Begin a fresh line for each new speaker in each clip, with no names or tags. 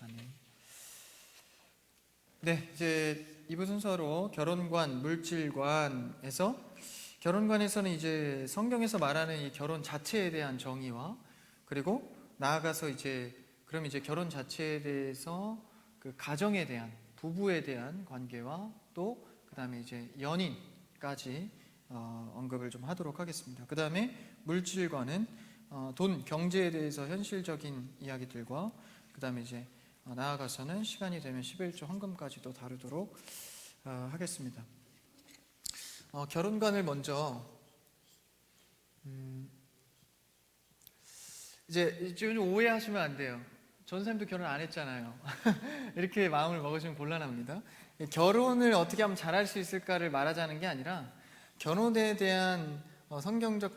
아멘. 네, 이제 2부 순서로 결혼관, 물질관에서 결혼관에서는 이제 성경에서 말하는 이 결혼 자체에 대한 정의와 그리고 나아가서 그럼 이제 결혼 자체에 대해서 그 가정에 대한 부부에 대한 관계와 또 그다음에 이제 연인까지 언급을 좀 하도록 하겠습니다. 그다음에 물질관은 돈, 경제에 대해서 현실적인 이야기들과 그다음에 이제 나아가서는 시간이 되면 11조 헌금까지도 다루도록 하겠습니다. 결혼관을 먼저 이제 좀 오해하시면 안 돼요. 전사님도 결혼 안 했잖아요. 이렇게 마음을 먹으시면 곤란합니다. 결혼을 어떻게 하면 잘할 수 있을까를 말하자는 게 아니라 결혼에 대한 성경적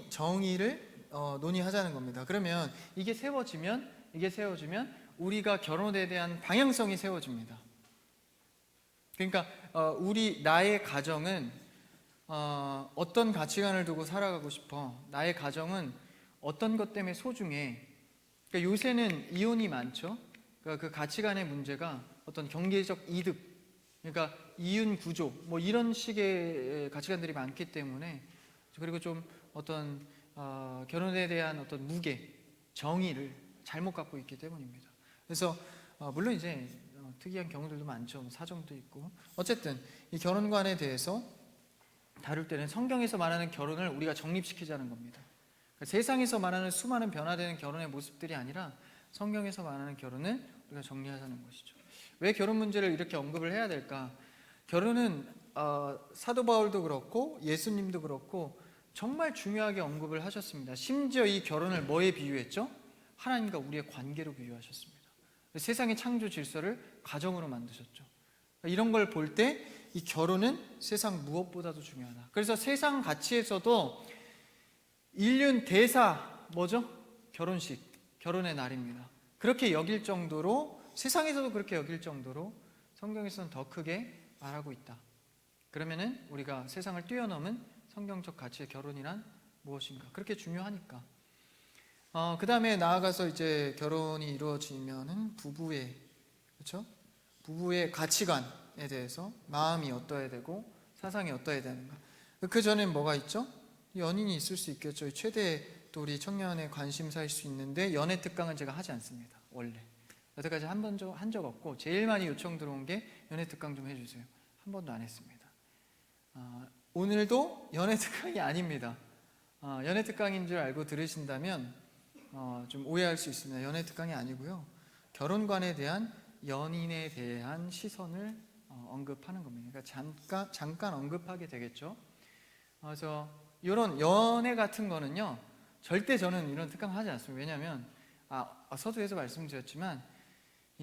정의를 논의하자는 겁니다. 그러면 이게 세워지면 우리가 결혼에 대한 방향성이 세워집니다. 그러니까 나의 가정은 어떤 가치관을 두고 살아가고 싶어. 나의 가정은 어떤 것 때문에 소중해. 그러니까 요새는 이혼이 많죠. 그러니까 그 가치관의 문제가 어떤 경제적 이득, 그러니까 이윤 구조, 뭐 이런 식의 가치관들이 많기 때문에, 그리고 좀 어떤 결혼에 대한 어떤 무게, 정의를 잘못 갖고 있기 때문입니다. 그래서 물론 이제 특이한 경우들도 많죠. 사정도 있고. 어쨌든 이 결혼관에 대해서 다룰 때는 성경에서 말하는 결혼을 우리가 정립시키자는 겁니다. 그러니까 세상에서 말하는 수많은 변화되는 결혼의 모습들이 아니라 성경에서 말하는 결혼을 우리가 정리하자는 것이죠. 왜 결혼 문제를 이렇게 언급을 해야 될까? 결혼은 사도 바울도 그렇고 예수님도 그렇고 정말 중요하게 언급을 하셨습니다. 심지어 이 결혼을 뭐에 비유했죠? 하나님과 우리의 관계로 비유하셨습니다. 세상의 창조 질서를 가정으로 만드셨죠. 이런 걸 볼 때 이 결혼은 세상 무엇보다도 중요하다. 그래서 세상 가치에서도 인륜 대사 뭐죠? 결혼식, 결혼의 날입니다. 그렇게 여길 정도로, 세상에서도 그렇게 여길 정도로 성경에서는 더 크게 말하고 있다. 그러면은 우리가 세상을 뛰어넘은 성경적 가치의 결혼이란 무엇인가? 그렇게 중요하니까. 그 다음에 나아가서 이제 결혼이 이루어지면은 부부의, 그렇죠? 부부의 가치관에 대해서 마음이 어떠해야 되고 사상이 어떠해야 되는가. 그 전엔 뭐가 있죠? 연인이 있을 수 있겠죠. 최대 또 우리 청년의 관심사일 수 있는데 연애 특강은 제가 하지 않습니다. 원래 여태까지 한 적 없고 제일 많이 요청 들어온 게 연애 특강 좀 해주세요. 한 번도 안 했습니다. 오늘도 연애 특강이 아닙니다. 연애 특강인 줄 알고 들으신다면 좀 오해할 수 있습니다. 연애 특강이 아니고요. 결혼관에 대한 연인에 대한 시선을 언급하는 겁니다. 그러니까 잠깐 언급하게 되겠죠. 그래서 이런 연애 같은 거는요, 절대 저는 이런 특강 하지 않습니다. 왜냐하면 서두에서 말씀드렸지만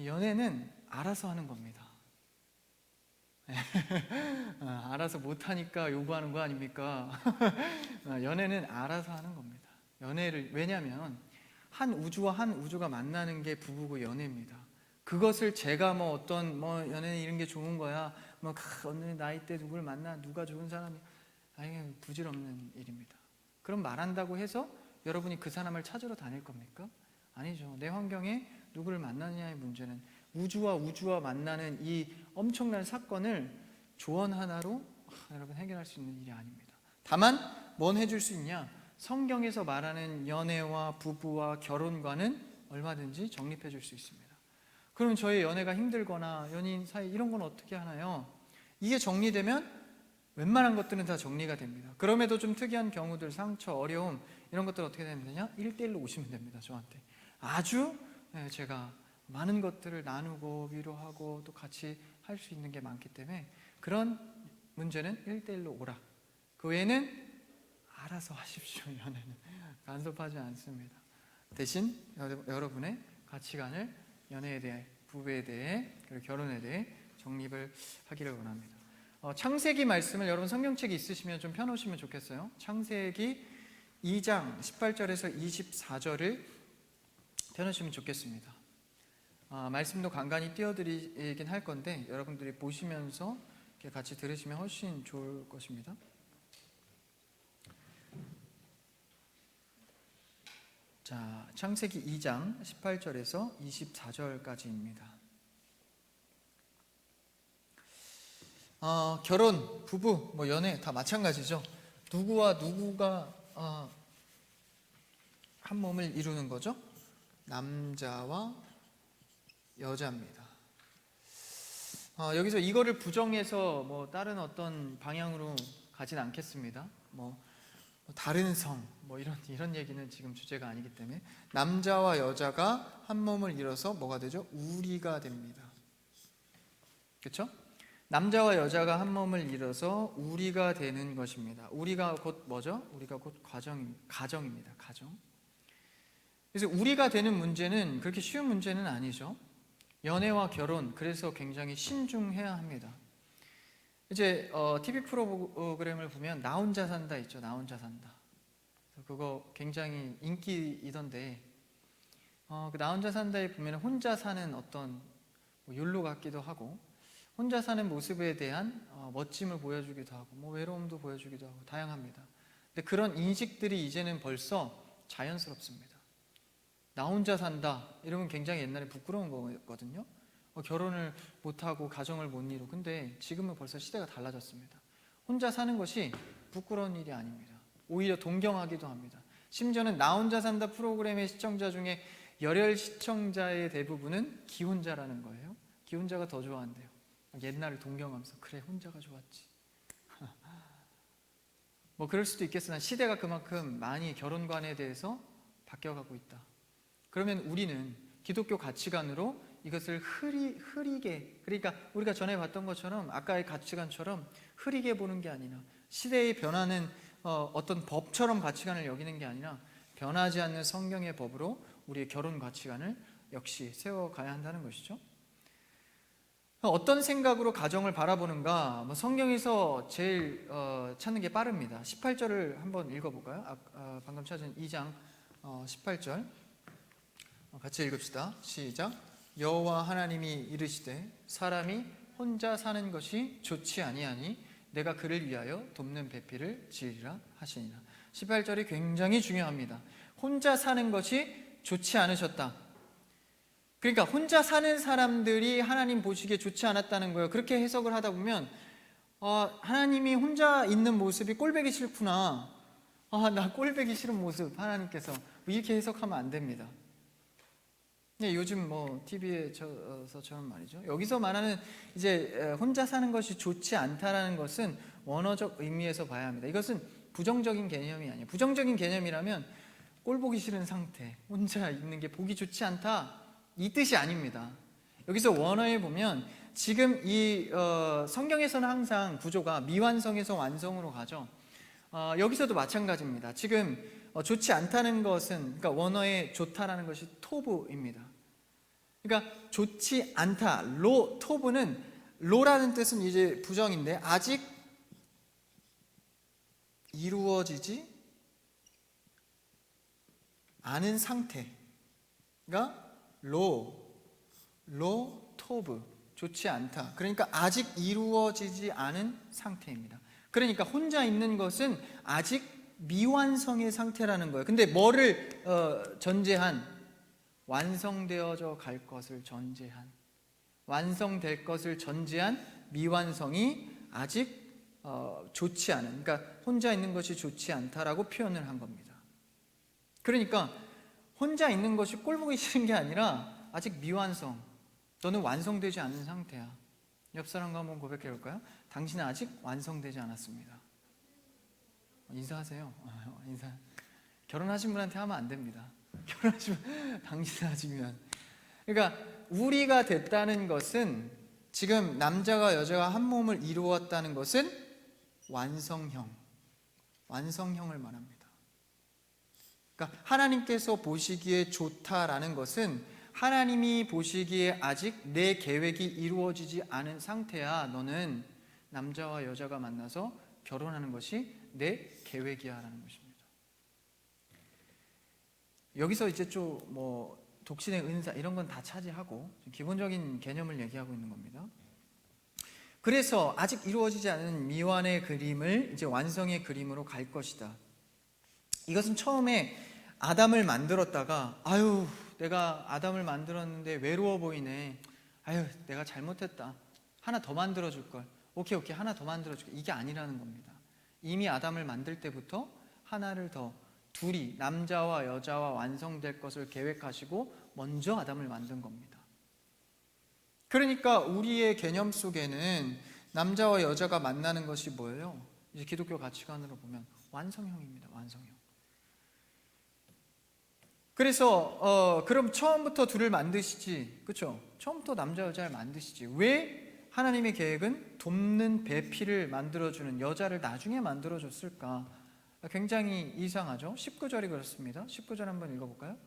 연애는 알아서 하는 겁니다. 알아서 못하니까 요구하는 거 아닙니까? 연애는 알아서 하는 겁니다. 연애를, 왜냐하면 한 우주와 한 우주가 만나는 게 부부고 연애입니다. 그것을 제가 어떤 연애는 이런 게 좋은 거야, 어느 나이 때 누굴 만나, 누가 좋은 사람이, 아니, 부질없는 일입니다. 그럼 말한다고 해서 여러분이 그 사람을 찾으러 다닐 겁니까? 아니죠. 내 환경에 누구를 만나느냐의 문제는 우주와 만나는 이 엄청난 사건을 조언 하나로 여러분 해결할 수 있는 일이 아닙니다. 다만 뭔 해줄 수 있냐? 성경에서 말하는 연애와 부부와 결혼과는 얼마든지 정립해 줄 수 있습니다. 그럼 저희 연애가 힘들거나 연인 사이 이런 건 어떻게 하나요? 이게 정리되면 웬만한 것들은 다 정리가 됩니다. 그럼에도 좀 특이한 경우들, 상처, 어려움 이런 것들 어떻게 되면 되냐? 1대1로 오시면 됩니다. 저한테 아주 제가 많은 것들을 나누고 위로하고 또 같이 할 수 있는 게 많기 때문에 그런 문제는 1대1로 오라. 그 외에는 알아서 하십시오. 연애는 간섭하지 않습니다. 대신 여러분의 가치관을 연애에 대해, 부부에 대해, 그리고 결혼에 대해 정립을 하기를 원합니다. 창세기 말씀을 여러분 성경책이 있으시면 좀 펴놓으시면 좋겠어요. 창세기 2장 18절에서 24절을 펴놓으시면 좋겠습니다. 말씀도 간간히 띄워드리긴 할 건데 여러분들이 보시면서 이렇게 같이 들으시면 훨씬 좋을 것입니다. 자, 창세기 2장 18절에서 24절까지입니다. 결혼, 부부, 연애 다 마찬가지죠. 누구와 누구가 한 몸을 이루는 거죠? 남자와 여자입니다. 여기서 이거를 부정해서 다른 어떤 방향으로 가진 않겠습니다. 다른 성, 이런 얘기는 지금 주제가 아니기 때문에 남자와 여자가 한 몸을 이뤄서 뭐가 되죠? 우리가 됩니다. 그렇죠? 남자와 여자가 한 몸을 이뤄서 우리가 되는 것입니다. 우리가 곧 뭐죠? 우리가 곧 가정입니다. 가정. 그래서 우리가 되는 문제는 그렇게 쉬운 문제는 아니죠. 연애와 결혼, 그래서 굉장히 신중해야 합니다. 이제 TV 프로그램을 보면 나 혼자 산다 있죠. 나 혼자 산다. 그거 굉장히 인기이던데 그 나 혼자 산다에 보면 혼자 사는 어떤 욜로 같기도 하고 혼자 사는 모습에 대한 멋짐을 보여주기도 하고 외로움도 보여주기도 하고 다양합니다. 근데 그런 인식들이 이제는 벌써 자연스럽습니다. 나 혼자 산다 이러면 굉장히 옛날에 부끄러운 거거든요. 결혼을 못하고 가정을 못 이루고. 근데 지금은 벌써 시대가 달라졌습니다. 혼자 사는 것이 부끄러운 일이 아닙니다. 오히려 동경하기도 합니다. 심지어는 나 혼자 산다 프로그램의 시청자 중에 열혈 시청자의 대부분은 기혼자라는 거예요. 기혼자가 더 좋아한대요. 옛날을 동경하면서 그래 혼자가 좋았지. 그럴 수도 있겠으나 시대가 그만큼 많이 결혼관에 대해서 바뀌어가고 있다. 그러면 우리는 기독교 가치관으로 이것을 흐리게, 그러니까 우리가 전에 봤던 것처럼 아까의 가치관처럼 흐리게 보는 게 아니라 시대의 변화는 어떤 법처럼 가치관을 여기는 게 아니라 변하지 않는 성경의 법으로 우리의 결혼 가치관을 역시 세워가야 한다는 것이죠. 어떤 생각으로 가정을 바라보는가? 성경에서 제일 찾는 게 빠릅니다. 18절을 한번 읽어볼까요? 방금 찾은 2장 18절 같이 읽읍시다. 시작. 여호와 하나님이 이르시되 사람이 혼자 사는 것이 좋지 아니하니 내가 그를 위하여 돕는 배필을 지으리라 하시니라. 18절이 굉장히 중요합니다. 혼자 사는 것이 좋지 않으셨다. 그러니까 혼자 사는 사람들이 하나님 보시기에 좋지 않았다는 거예요. 그렇게 해석을 하다 보면 하나님이 혼자 있는 모습이 꼴보기 싫구나. 나 꼴보기 싫은 모습 하나님께서 이렇게 해석하면 안 됩니다. 요즘 TV에서처럼 말이죠. 여기서 말하는 이제 혼자 사는 것이 좋지 않다라는 것은 원어적 의미에서 봐야 합니다. 이것은 부정적인 개념이 아니에요. 부정적인 개념이라면 꼴 보기 싫은 상태, 혼자 있는 게 보기 좋지 않다 이 뜻이 아닙니다. 여기서 원어에 보면 지금 이 성경에서는 항상 구조가 미완성에서 완성으로 가죠. 여기서도 마찬가지입니다. 지금 좋지 않다는 것은, 그러니까 원어에 좋다라는 것이 토브입니다. 그러니까 좋지 않다, 토브는 로라는 뜻은 이제 부정인데 아직 이루어지지 않은 상태가 토브, 좋지 않다. 그러니까 아직 이루어지지 않은 상태입니다. 그러니까 혼자 있는 것은 아직 미완성의 상태라는 거예요. 근데 뭐를 전제한? 완성되어져 갈 것을 전제한, 완성될 것을 전제한 미완성이 아직 좋지 않은, 그러니까 혼자 있는 것이 좋지 않다라고 표현을 한 겁니다. 그러니까 혼자 있는 것이 꼴보기 싫은 게 아니라 아직 미완성, 너는 완성되지 않은 상태야. 옆 사람과 한번 고백해 볼까요? 당신은 아직 완성되지 않았습니다. 인사하세요. 인사. 결혼하신 분한테 하면 안 됩니다. 결혼하시면 당신은 아직 미완. 그러니까 우리가 됐다는 것은, 지금 남자가 여자가 한 몸을 이루었다는 것은 완성형을 말합니다. 그러니까 하나님께서 보시기에 좋다라는 것은 하나님이 보시기에 아직 내 계획이 이루어지지 않은 상태야. 너는 남자와 여자가 만나서 결혼하는 것이 내 계획이야 라는 것입니다. 여기서 이제 좀 독신의 은사 이런 건 다 차지하고 기본적인 개념을 얘기하고 있는 겁니다. 그래서 아직 이루어지지 않은 미완의 그림을 이제 완성의 그림으로 갈 것이다. 이것은 처음에 아담을 만들었다가 아유 내가 아담을 만들었는데 외로워 보이네, 아유 내가 잘못했다, 하나 더 만들어줄 걸, 오케이 하나 더 만들어줄게, 이게 아니라는 겁니다. 이미 아담을 만들 때부터 하나를 더, 둘이 남자와 여자와 완성될 것을 계획하시고 먼저 아담을 만든 겁니다. 그러니까 우리의 개념 속에는 남자와 여자가 만나는 것이 뭐예요? 이제 기독교 가치관으로 보면 완성형입니다. 완성형. 그래서 그럼 처음부터 둘을 만드시지, 그렇죠? 처음부터 남자 여자를 만드시지. 왜 하나님의 계획은 돕는 배필을 만들어주는 여자를 나중에 만들어줬을까? 굉장히 이상하죠? 19절이 그렇습니다. 19절 한번 읽어볼까요?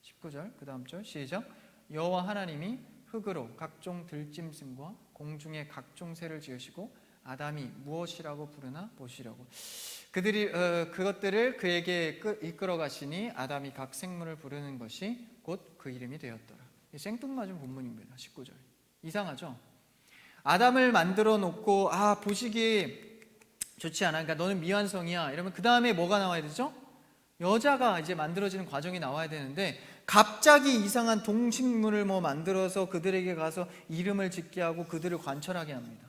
19절 그 다음 절 시작. 여호와 하나님이 흙으로 각종 들짐승과 공중의 각종 새를 지으시고 아담이 무엇이라고 부르나 보시려고 그들이 그것들을 그에게 이끌어 가시니 아담이 각 생물을 부르는 것이 곧 그 이름이 되었더라. 생뚱맞은 본문입니다. 19절. 이상하죠? 아담을 만들어 놓고 보시기에 좋지 않아, 그러니까 너는 미완성이야 이러면 그 다음에 뭐가 나와야 되죠? 여자가 이제 만들어지는 과정이 나와야 되는데 갑자기 이상한 동식물을 만들어서 그들에게 가서 이름을 짓게 하고 그들을 관철하게 합니다.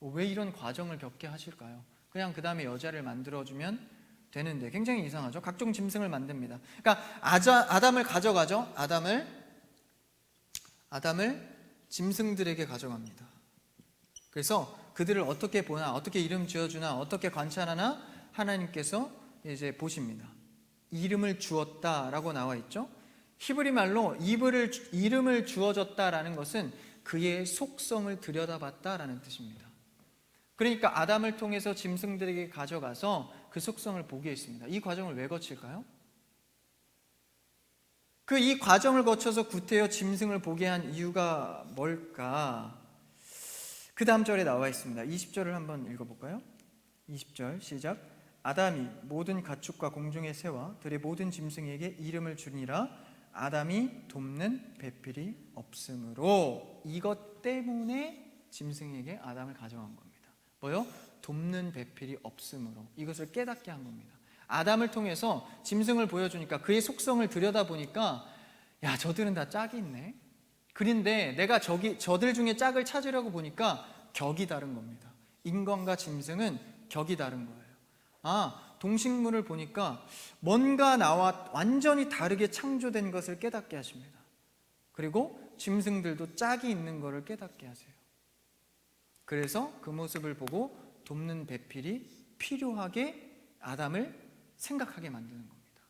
왜 이런 과정을 겪게 하실까요? 그냥 그 다음에 여자를 만들어주면 되는데 굉장히 이상하죠? 각종 짐승을 만듭니다. 그러니까 아담을 가져가죠. 아담을 짐승들에게 가져갑니다. 그래서 그들을 어떻게 보나, 어떻게 이름 지어주나, 어떻게 관찰하나 하나님께서 이제 보십니다. 이름을 주었다라고 나와 있죠. 히브리 말로 이름을 주어졌다라는 것은 그의 속성을 들여다봤다라는 뜻입니다. 그러니까 아담을 통해서 짐승들에게 가져가서 그 속성을 보게 했습니다. 이 과정을 왜 거칠까요? 이 과정을 거쳐서 구태여 짐승을 보게 한 이유가 뭘까? 그 다음 절에 나와 있습니다. 20절을 한번 읽어볼까요? 20절 시작. 아담이 모든 가축과 공중의 새와 들의 모든 짐승에게 이름을 주니라. 아담이 돕는 배필이 없으므로. 이것 때문에 짐승에게 아담을 가져간 겁니다. 뭐요? 돕는 배필이 없으므로. 이것을 깨닫게 한 겁니다. 아담을 통해서 짐승을 보여주니까 그의 속성을 들여다보니까 야, 저들은 다 짝이 있네. 그런데 내가 저들 중에 짝을 찾으려고 보니까 격이 다른 겁니다. 인간과 짐승은 격이 다른 거예요. 동식물을 보니까 뭔가 나와 완전히 다르게 창조된 것을 깨닫게 하십니다. 그리고 짐승들도 짝이 있는 것을 깨닫게 하세요. 그래서 그 모습을 보고 돕는 배필이 필요하게 아담을 생각하게 만드는 겁니다.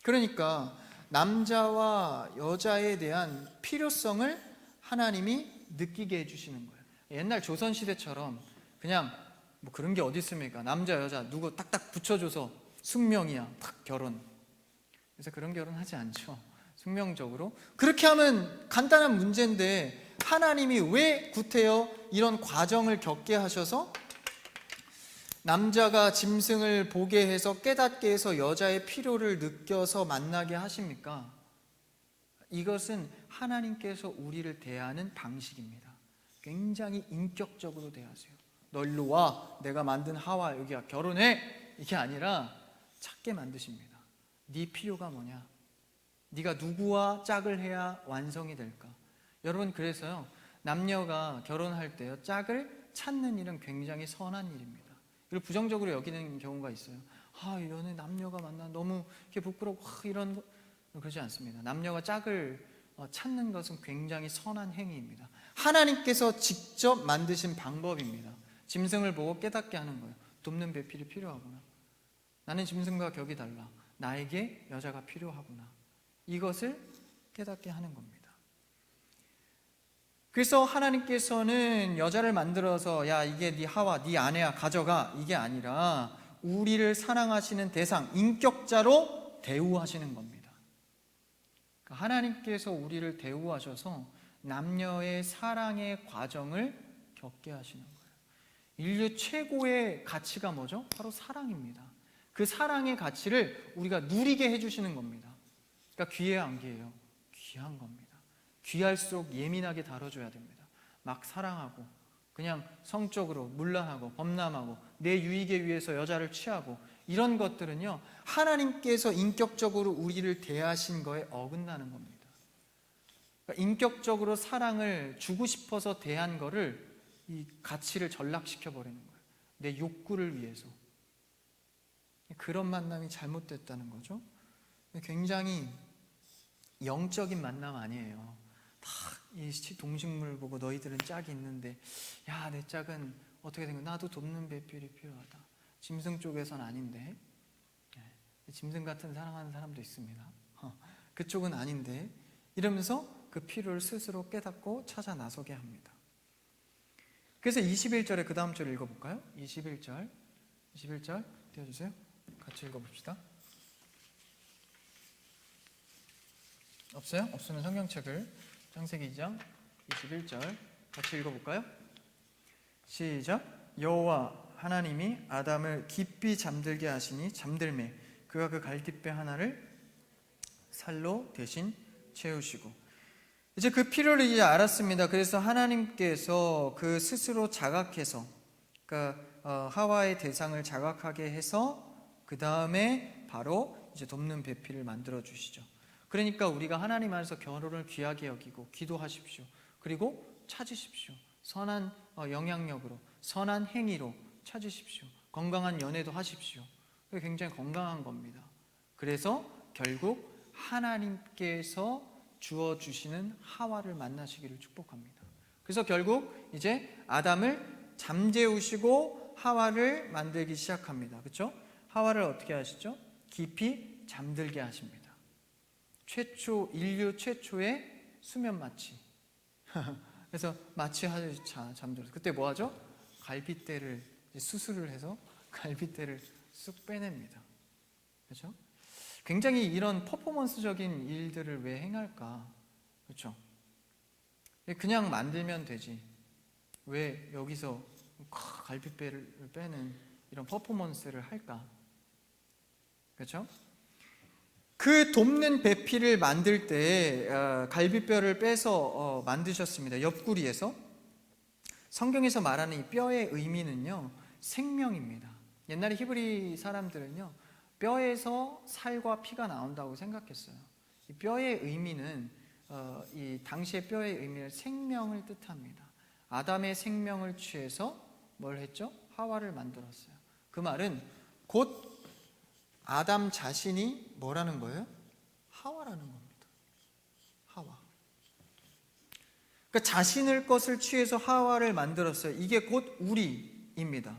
그러니까 남자와 여자에 대한 필요성을 하나님이 느끼게 해주시는 거예요. 옛날 조선시대처럼 그냥 그런 게 어디 있습니까? 남자 여자 누구 딱딱 붙여줘서 숙명이야 딱 결혼. 그래서 그런 결혼하지 않죠. 숙명적으로 그렇게 하면 간단한 문제인데 하나님이 왜 구태여 이런 과정을 겪게 하셔서 남자가 짐승을 보게 해서 깨닫게 해서 여자의 필요를 느껴서 만나게 하십니까? 이것은 하나님께서 우리를 대하는 방식입니다. 굉장히 인격적으로 대하세요. 너 일로 와, 내가 만든 하와 여기야, 결혼해, 이게 아니라 찾게 만드십니다. 네 필요가 뭐냐? 네가 누구와 짝을 해야 완성이 될까? 여러분, 그래서요 남녀가 결혼할 때요 짝을 찾는 일은 굉장히 선한 일입니다. 그리고 부정적으로 여기는 경우가 있어요. 연애 남녀가 만나 너무 이렇게 부끄럽고 이런 거, 그러지 않습니다. 남녀가 짝을 찾는 것은 굉장히 선한 행위입니다. 하나님께서 직접 만드신 방법입니다. 짐승을 보고 깨닫게 하는 거예요. 돕는 배필이 필요하구나. 나는 짐승과 격이 달라. 나에게 여자가 필요하구나. 이것을 깨닫게 하는 겁니다. 그래서 하나님께서는 여자를 만들어서 야 이게 네 하와 네 아내야 가져가 이게 아니라 우리를 사랑하시는 대상 인격자로 대우하시는 겁니다. 그러니까 하나님께서 우리를 대우하셔서 남녀의 사랑의 과정을 겪게 하시는 거예요. 인류 최고의 가치가 뭐죠? 바로 사랑입니다. 그 사랑의 가치를 우리가 누리게 해주시는 겁니다. 그러니까 귀해요 안 귀해요? 귀한 겁니다. 귀할수록 예민하게 다뤄줘야 됩니다. 막 사랑하고 그냥 성적으로 문란하고 범람하고 내 유익에 위해서 여자를 취하고 이런 것들은요, 하나님께서 인격적으로 우리를 대하신 거에 어긋나는 겁니다. 그러니까 인격적으로 사랑을 주고 싶어서 대한 거를 이 가치를 전락시켜 버리는 거예요. 내 욕구를 위해서. 그런 만남이 잘못됐다는 거죠. 굉장히 영적인 만남 아니에요. 이 동식물 보고 너희들은 짝이 있는데, 야, 내 짝은 어떻게 된 거야? 나도 돕는 배필이 필요하다. 짐승 쪽에선 아닌데, 짐승 같은 사랑하는 사람도 있습니다. 그쪽은 아닌데, 이러면서 그 필요를 스스로 깨닫고 찾아 나서게 합니다. 그래서 21절에 그 다음 절 읽어볼까요? 21절 띄워주세요. 같이 읽어봅시다. 없어요? 없으면 성경책을 창세기 2장 21절 같이 읽어볼까요? 시작. 여호와 하나님이 아담을 깊이 잠들게 하시니 잠들매 그가 그 갈대뼈 하나를 살로 대신 채우시고, 이제 그 필요를 이제 알았습니다. 그래서 하나님께서 그 스스로 자각해서, 그러니까 하와의 대상을 자각하게 해서 그 다음에 바로 이제 돕는 배필을 만들어 주시죠. 그러니까 우리가 하나님 안에서 결혼을 귀하게 여기고 기도하십시오. 그리고 찾으십시오. 선한 영향력으로, 선한 행위로 찾으십시오. 건강한 연애도 하십시오. 그게 굉장히 건강한 겁니다. 그래서 결국 하나님께서 주어주시는 하와를 만나시기를 축복합니다. 그래서 결국 이제 아담을 잠재우시고 하와를 만들기 시작합니다. 그렇죠? 하와를 어떻게 하시죠? 깊이 잠들게 하십니다. 인류 최초의 수면 마취. 그래서 마취하듯이 잠들어서 그때 뭐 하죠? 갈빗대를 수술을 해서 갈빗대를 쑥 빼냅니다. 그렇죠? 굉장히 이런 퍼포먼스적인 일들을 왜 행할까? 그렇죠? 그냥 만들면 되지. 왜 여기서 갈빗배를 빼는 이런 퍼포먼스를 할까? 그렇죠? 그 돕는 배필을 만들 때 갈빗뼈를 빼서 만드셨습니다. 옆구리에서. 성경에서 말하는 이 뼈의 의미는요, 생명입니다. 옛날에 히브리 사람들은요, 뼈에서 살과 피가 나온다고 생각했어요. 이 뼈의 의미는 이 당시의 뼈의 의미는 생명을 뜻합니다. 아담의 생명을 취해서 뭘 했죠? 하와를 만들었어요. 그 말은 곧 아담 자신이 뭐라는 거예요? 하와라는 겁니다. 하와. 그러니까 자신의 것을 취해서 하와를 만들었어요. 이게 곧 우리입니다.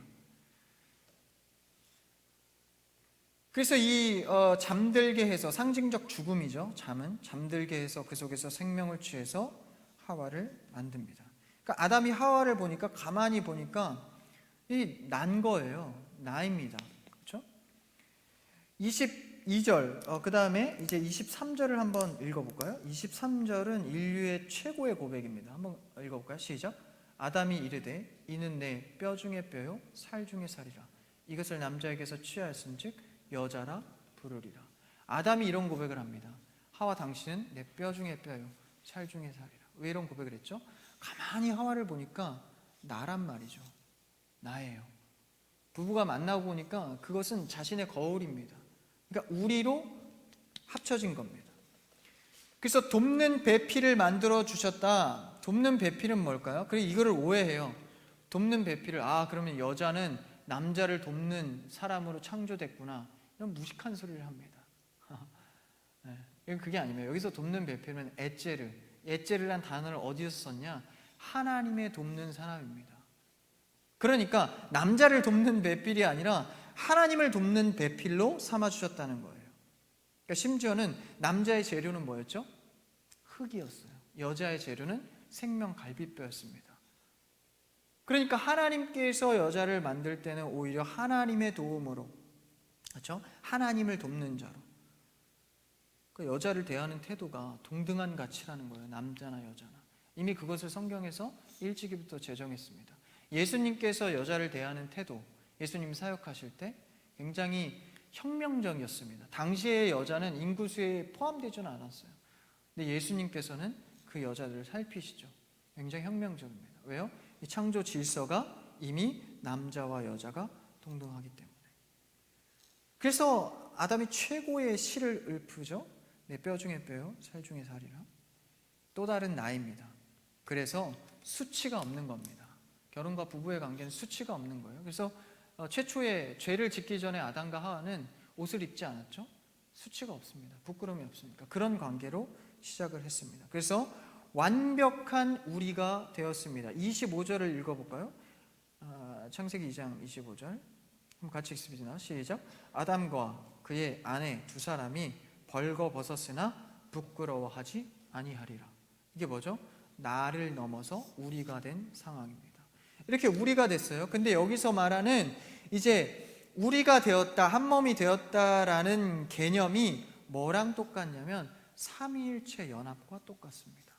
그래서 이 잠들게 해서, 상징적 죽음이죠. 잠은 잠들게 해서 그 속에서 생명을 취해서 하와를 만듭니다. 그러니까 아담이 하와를 보니까, 가만히 보니까 이 난 거예요. 나입니다. 그렇죠? 22절, 그 다음에 이제 23절을 한번 읽어볼까요? 23절은 인류의 최고의 고백입니다. 한번 읽어볼까요? 시작. 아담이 이르되 이는 내 뼈 중에 뼈요 살 중에 살이라. 이것을 남자에게서 취하였은즉 여자라 부르리라. 아담이 이런 고백을 합니다. 하와, 당신은 내 뼈 중에 뼈요 살 중에 살이라. 왜 이런 고백을 했죠? 가만히 하와를 보니까 나란 말이죠. 나예요. 부부가 만나고 보니까 그것은 자신의 거울입니다. 그러니까 우리로 합쳐진 겁니다. 그래서 돕는 배필을 만들어 주셨다. 돕는 배필은 뭘까요? 그리고 이거를 오해해요. 돕는 배필을, 그러면 여자는 남자를 돕는 사람으로 창조됐구나, 이런 무식한 소리를 합니다. 그게 아니에요. 여기서 돕는 배필은 에제르란 단어를 어디서 썼냐? 하나님의 돕는 사람입니다. 그러니까 남자를 돕는 배필이 아니라 하나님을 돕는 배필로 삼아주셨다는 거예요. 그러니까 심지어는 남자의 재료는 뭐였죠? 흙이었어요. 여자의 재료는 생명 갈빗뼈였습니다. 그러니까 하나님께서 여자를 만들 때는 오히려 하나님의 도움으로, 그렇죠? 하나님을 돕는 자로. 그 여자를 대하는 태도가 동등한 가치라는 거예요. 남자나 여자나. 이미 그것을 성경에서 일찍이부터 제정했습니다. 예수님께서 여자를 대하는 태도, 예수님 사역하실 때 굉장히 혁명적이었습니다. 당시의 여자는 인구수에 포함되지는 않았어요. 근데 예수님께서는 그 여자들을 살피시죠. 굉장히 혁명적입니다. 왜요? 이 창조 질서가 이미 남자와 여자가 동등하기 때문에. 그래서 아담이 최고의 시를 읊으죠. 내 뼈 중에 뼈요, 살 중에 살이라. 또 다른 나입니다. 그래서 수치가 없는 겁니다. 결혼과 부부의 관계는 수치가 없는 거예요. 그래서 최초의 죄를 짓기 전에 아담과 하와는 옷을 입지 않았죠. 수치가 없습니다. 부끄러움이 없으니까. 그런 관계로 시작을 했습니다. 그래서 완벽한 우리가 되었습니다. 25절을 읽어볼까요? 창세기 2장 25절 한번 같이 읽습니다. 시작. 아담과 그의 아내 두 사람이 벌거벗었으나 부끄러워하지 아니하리라. 이게 뭐죠? 나를 넘어서 우리가 된 상황입니다. 이렇게 우리가 됐어요. 근데 여기서 말하는 이제 우리가 되었다, 한 몸이 되었다라는 개념이 뭐랑 똑같냐면 삼위일체 연합과 똑같습니다.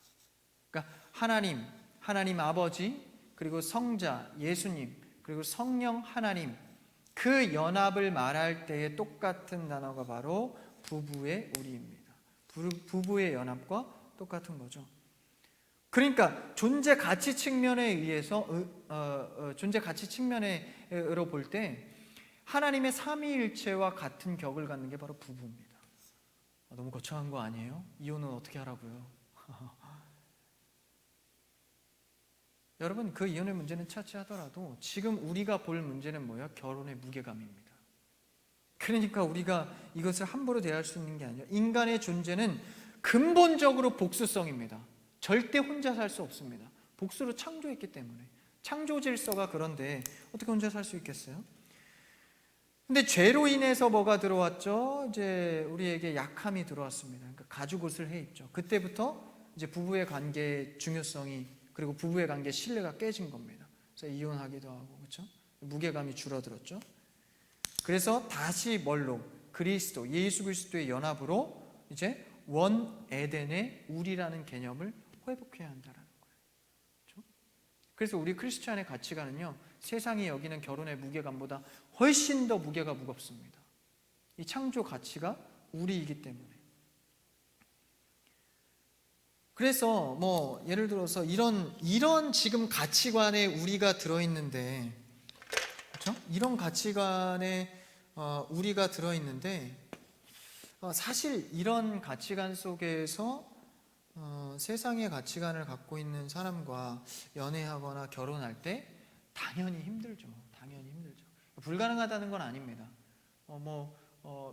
그러니까 하나님 아버지, 그리고 성자 예수님, 그리고 성령 하나님, 그 연합을 말할 때의 똑같은 단어가 바로 부부의 우리입니다. 부부의 연합과 똑같은 거죠. 그러니까 존재 가치 측면에 의해서 존재 가치 측면으로 볼 때 하나님의 삼위일체와 같은 격을 갖는 게 바로 부부입니다. 너무 거창한 거 아니에요? 이혼은 어떻게 하라고요? 여러분, 그 이혼의 문제는 차치하더라도 지금 우리가 볼 문제는 뭐예요? 결혼의 무게감입니다. 그러니까 우리가 이것을 함부로 대할 수 있는 게 아니라 인간의 존재는 근본적으로 복수성입니다. 절대 혼자 살 수 없습니다. 복수로 창조했기 때문에. 창조 질서가 그런데 어떻게 혼자 살 수 있겠어요? 근데 죄로 인해서 뭐가 들어왔죠? 이제 우리에게 약함이 들어왔습니다. 그러니까 가죽옷을 해입죠. 그때부터 이제 부부의 관계의 중요성이, 그리고 부부의 관계 신뢰가 깨진 겁니다. 그래서 이혼하기도 하고, 그렇죠? 무게감이 줄어들었죠. 그래서 다시 뭘로? 그리스도, 예수 그리스도의 연합으로 이제 원 에덴의 우리라는 개념을 회복해야 한다는 거예요. 그렇죠? 그래서 우리 크리스찬의 가치관은요, 세상이 여기는 결혼의 무게감보다 훨씬 더 무게가 무겁습니다. 이 창조 가치가 우리이기 때문에. 그래서 뭐 예를 들어서 이런 지금 가치관에 우리가 들어있는데, 그렇죠? 이런 가치관에 우리가 들어있는데, 사실 이런 가치관 속에서 세상의 가치관을 갖고 있는 사람과 연애하거나 결혼할 때 당연히 힘들죠. 당연히 힘들죠. 불가능하다는 건 아닙니다.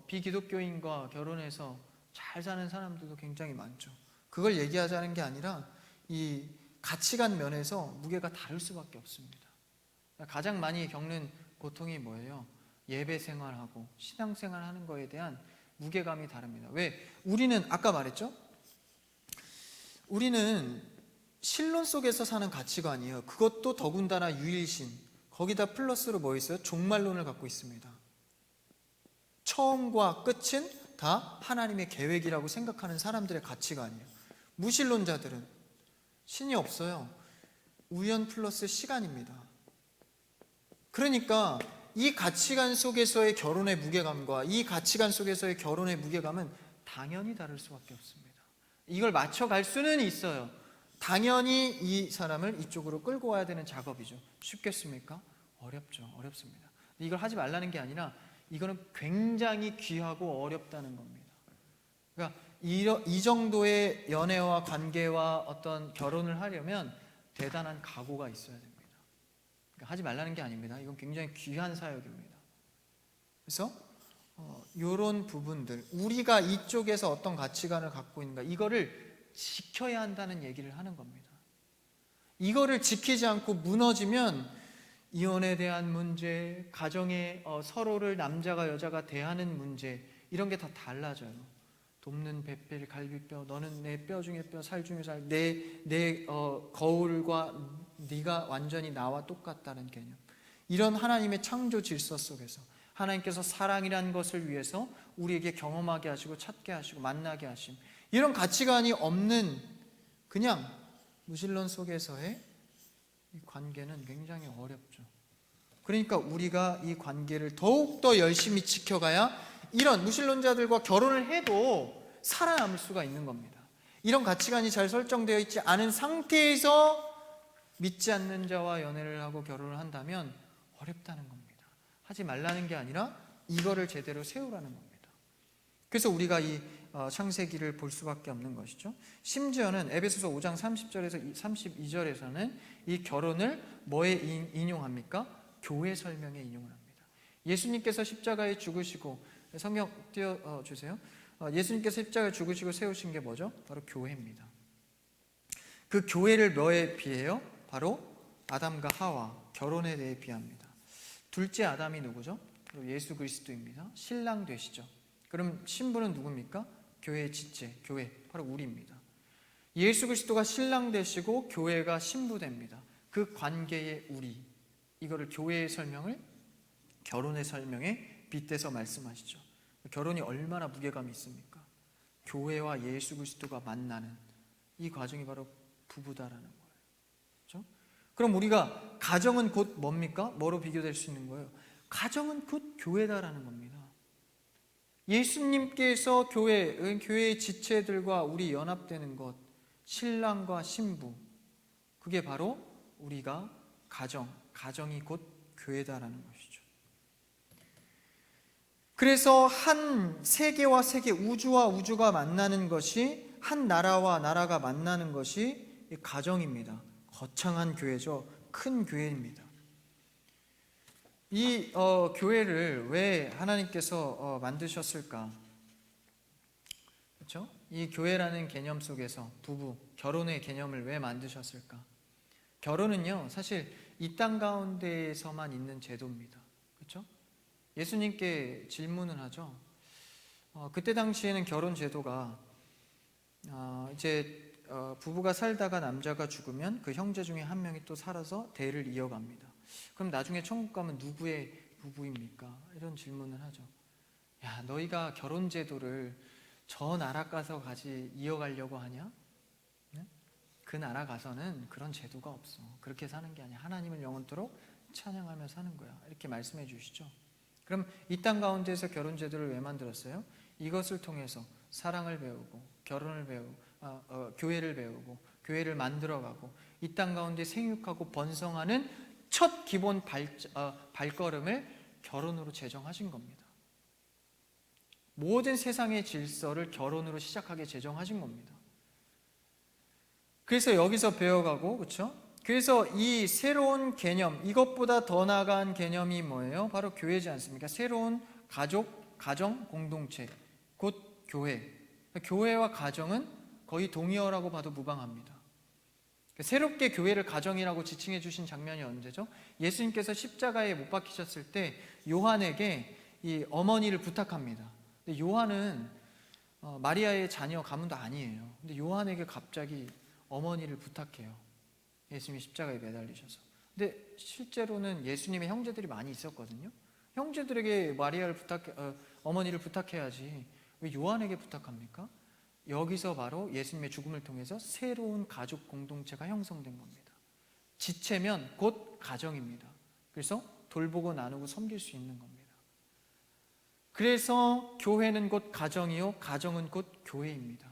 비기독교인과 결혼해서 잘 사는 사람들도 굉장히 많죠. 그걸 얘기하자는 게 아니라 이 가치관 면에서 무게가 다를 수밖에 없습니다. 가장 많이 겪는 고통이 뭐예요? 예배 생활하고 신앙 생활하는 거에 대한 무게감이 다릅니다. 왜? 우리는 아까 말했죠? 우리는 신론 속에서 사는 가치관이에요. 그것도 더군다나 유일신, 거기다 플러스로 뭐 있어요? 종말론을 갖고 있습니다. 처음과 끝은 다 하나님의 계획이라고 생각하는 사람들의 가치관이에요. 무신론자들은 신이 없어요. 우연 플러스 시간입니다. 그러니까 이 가치관 속에서의 결혼의 무게감과 이 가치관 속에서의 결혼의 무게감은 당연히 다를 수밖에 없습니다. 이걸 맞춰갈 수는 있어요. 당연히 이 사람을 이쪽으로 끌고 와야 되는 작업이죠. 쉽겠습니까? 어렵죠. 어렵습니다. 이걸 하지 말라는 게 아니라 이거는 굉장히 귀하고 어렵다는 겁니다. 그러니까 이 정도의 연애와 관계와 어떤 결혼을 하려면 대단한 각오가 있어야 됩니다. 그러니까 하지 말라는 게 아닙니다. 이건 굉장히 귀한 사역입니다. 그래서 이런 부분들, 우리가 이쪽에서 어떤 가치관을 갖고 있는가, 이거를 지켜야 한다는 얘기를 하는 겁니다. 이거를 지키지 않고 무너지면 이혼에 대한 문제, 가정에 서로를 남자가 여자가 대하는 문제, 이런 게 다 달라져요. 돕는 배필 갈비뼈, 너는 내 뼈 중에 뼈, 살 중에 살, 내 거울과 네가 완전히 나와 똑같다는 개념. 이런 하나님의 창조 질서 속에서 하나님께서 사랑이라는 것을 위해서 우리에게 경험하게 하시고 찾게 하시고 만나게 하심, 이런 가치관이 없는 그냥 무신론 속에서의 이 관계는 굉장히 어렵죠. 그러니까 우리가 이 관계를 더욱더 열심히 지켜가야 이런 무신론자들과 결혼을 해도 살아남을 수가 있는 겁니다. 이런 가치관이 잘 설정되어 있지 않은 상태에서 믿지 않는 자와 연애를 하고 결혼을 한다면 어렵다는 겁니다. 하지 말라는 게 아니라 이거를 제대로 세우라는 겁니다. 그래서 우리가 이 창세기를 볼 수밖에 없는 것이죠. 심지어는 에베소서 5장 30절에서 32절에서는 이 결혼을 뭐에 인용합니까? 교회 설명에 인용을 합니다. 예수님께서 십자가에 죽으시고, 성경 띄워주세요. 예수님께서 십자가에 죽으시고 세우신 게 뭐죠? 바로 교회입니다. 그 교회를 뭐에 비해요? 바로 아담과 하와, 결혼에 대해 비합니다. 둘째 아담이 누구죠? 바로 예수 그리스도입니다. 신랑 되시죠. 그럼 신부는 누굽니까? 교회의 지체, 교회, 바로 우리입니다. 예수 그리스도가 신랑 되시고 교회가 신부 됩니다. 그 관계의 우리, 이거를 교회의 설명을 결혼의 설명에 빗대서 말씀하시죠. 결혼이 얼마나 무게감이 있습니까? 교회와 예수 그리스도가 만나는 이 과정이 바로 부부다라는 거예요. 그렇죠? 그럼 우리가 가정은 곧 뭡니까? 뭐로 비교될 수 있는 거예요? 가정은 곧 교회다라는 겁니다. 예수님께서 교회의 지체들과 우리 연합되는 것, 신랑과 신부, 그게 바로 우리가 가정이 곧 교회다라는 것이죠. 그래서 한 세계와 세계, 우주와 우주가 만나는 것이, 한 나라와 나라가 만나는 것이 가정입니다. 거창한 교회죠. 큰 교회입니다. 이 교회를 왜 하나님께서 만드셨을까? 그렇죠? 이 교회라는 개념 속에서 부부, 결혼의 개념을 왜 만드셨을까? 결혼은요, 사실 이 땅 가운데에서만 있는 제도입니다. 그렇죠? 예수님께 질문을 하죠. 그때 당시에는 결혼 제도가 부부가 살다가 남자가 죽으면 그 형제 중에 한 명이 또 살아서 대를 이어갑니다. 그럼 나중에 천국 가면 누구의 부부입니까? 이런 질문을 하죠. 야, 너희가 결혼 제도를 저 나라 가서 이어가려고 하냐? 네? 그 나라 가서는 그런 제도가 없어. 그렇게 사는 게 아니야. 하나님을 영원토록 찬양하며 사는 거야. 이렇게 말씀해 주시죠. 그럼 이 땅 가운데에서 결혼 제도를 왜 만들었어요? 이것을 통해서 사랑을 배우고, 결혼을 배우고, 교회를 배우고, 교회를 만들어가고, 이 땅 가운데 생육하고 번성하는 첫 기본 발걸음을 결혼으로 제정하신 겁니다. 모든 세상의 질서를 결혼으로 시작하게 제정하신 겁니다. 그래서 여기서 배워가고, 그렇죠? 그래서 이 새로운 개념, 이것보다 더 나아간 개념이 뭐예요? 바로 교회지 않습니까? 새로운 가정 공동체, 곧 교회. 교회와 가정은 거의 동의어라고 봐도 무방합니다. 새롭게 교회를 가정이라고 지칭해 주신 장면이 언제죠? 예수님께서 십자가에 못 박히셨을 때 요한에게 이 어머니를 부탁합니다. 근데 요한은 마리아의 자녀 가문도 아니에요. 근데 요한에게 갑자기 어머니를 부탁해요. 예수님이 십자가에 매달리셔서. 근데 실제로는 예수님의 형제들이 많이 있었거든요. 형제들에게 어머니를 부탁해야지 왜 요한에게 부탁합니까? 여기서 바로 예수님의 죽음을 통해서 새로운 가족 공동체가 형성된 겁니다. 지체면 곧 가정입니다. 그래서 돌보고 나누고 섬길 수 있는 겁니다. 그래서 교회는 곧 가정이요, 가정은 곧 교회입니다.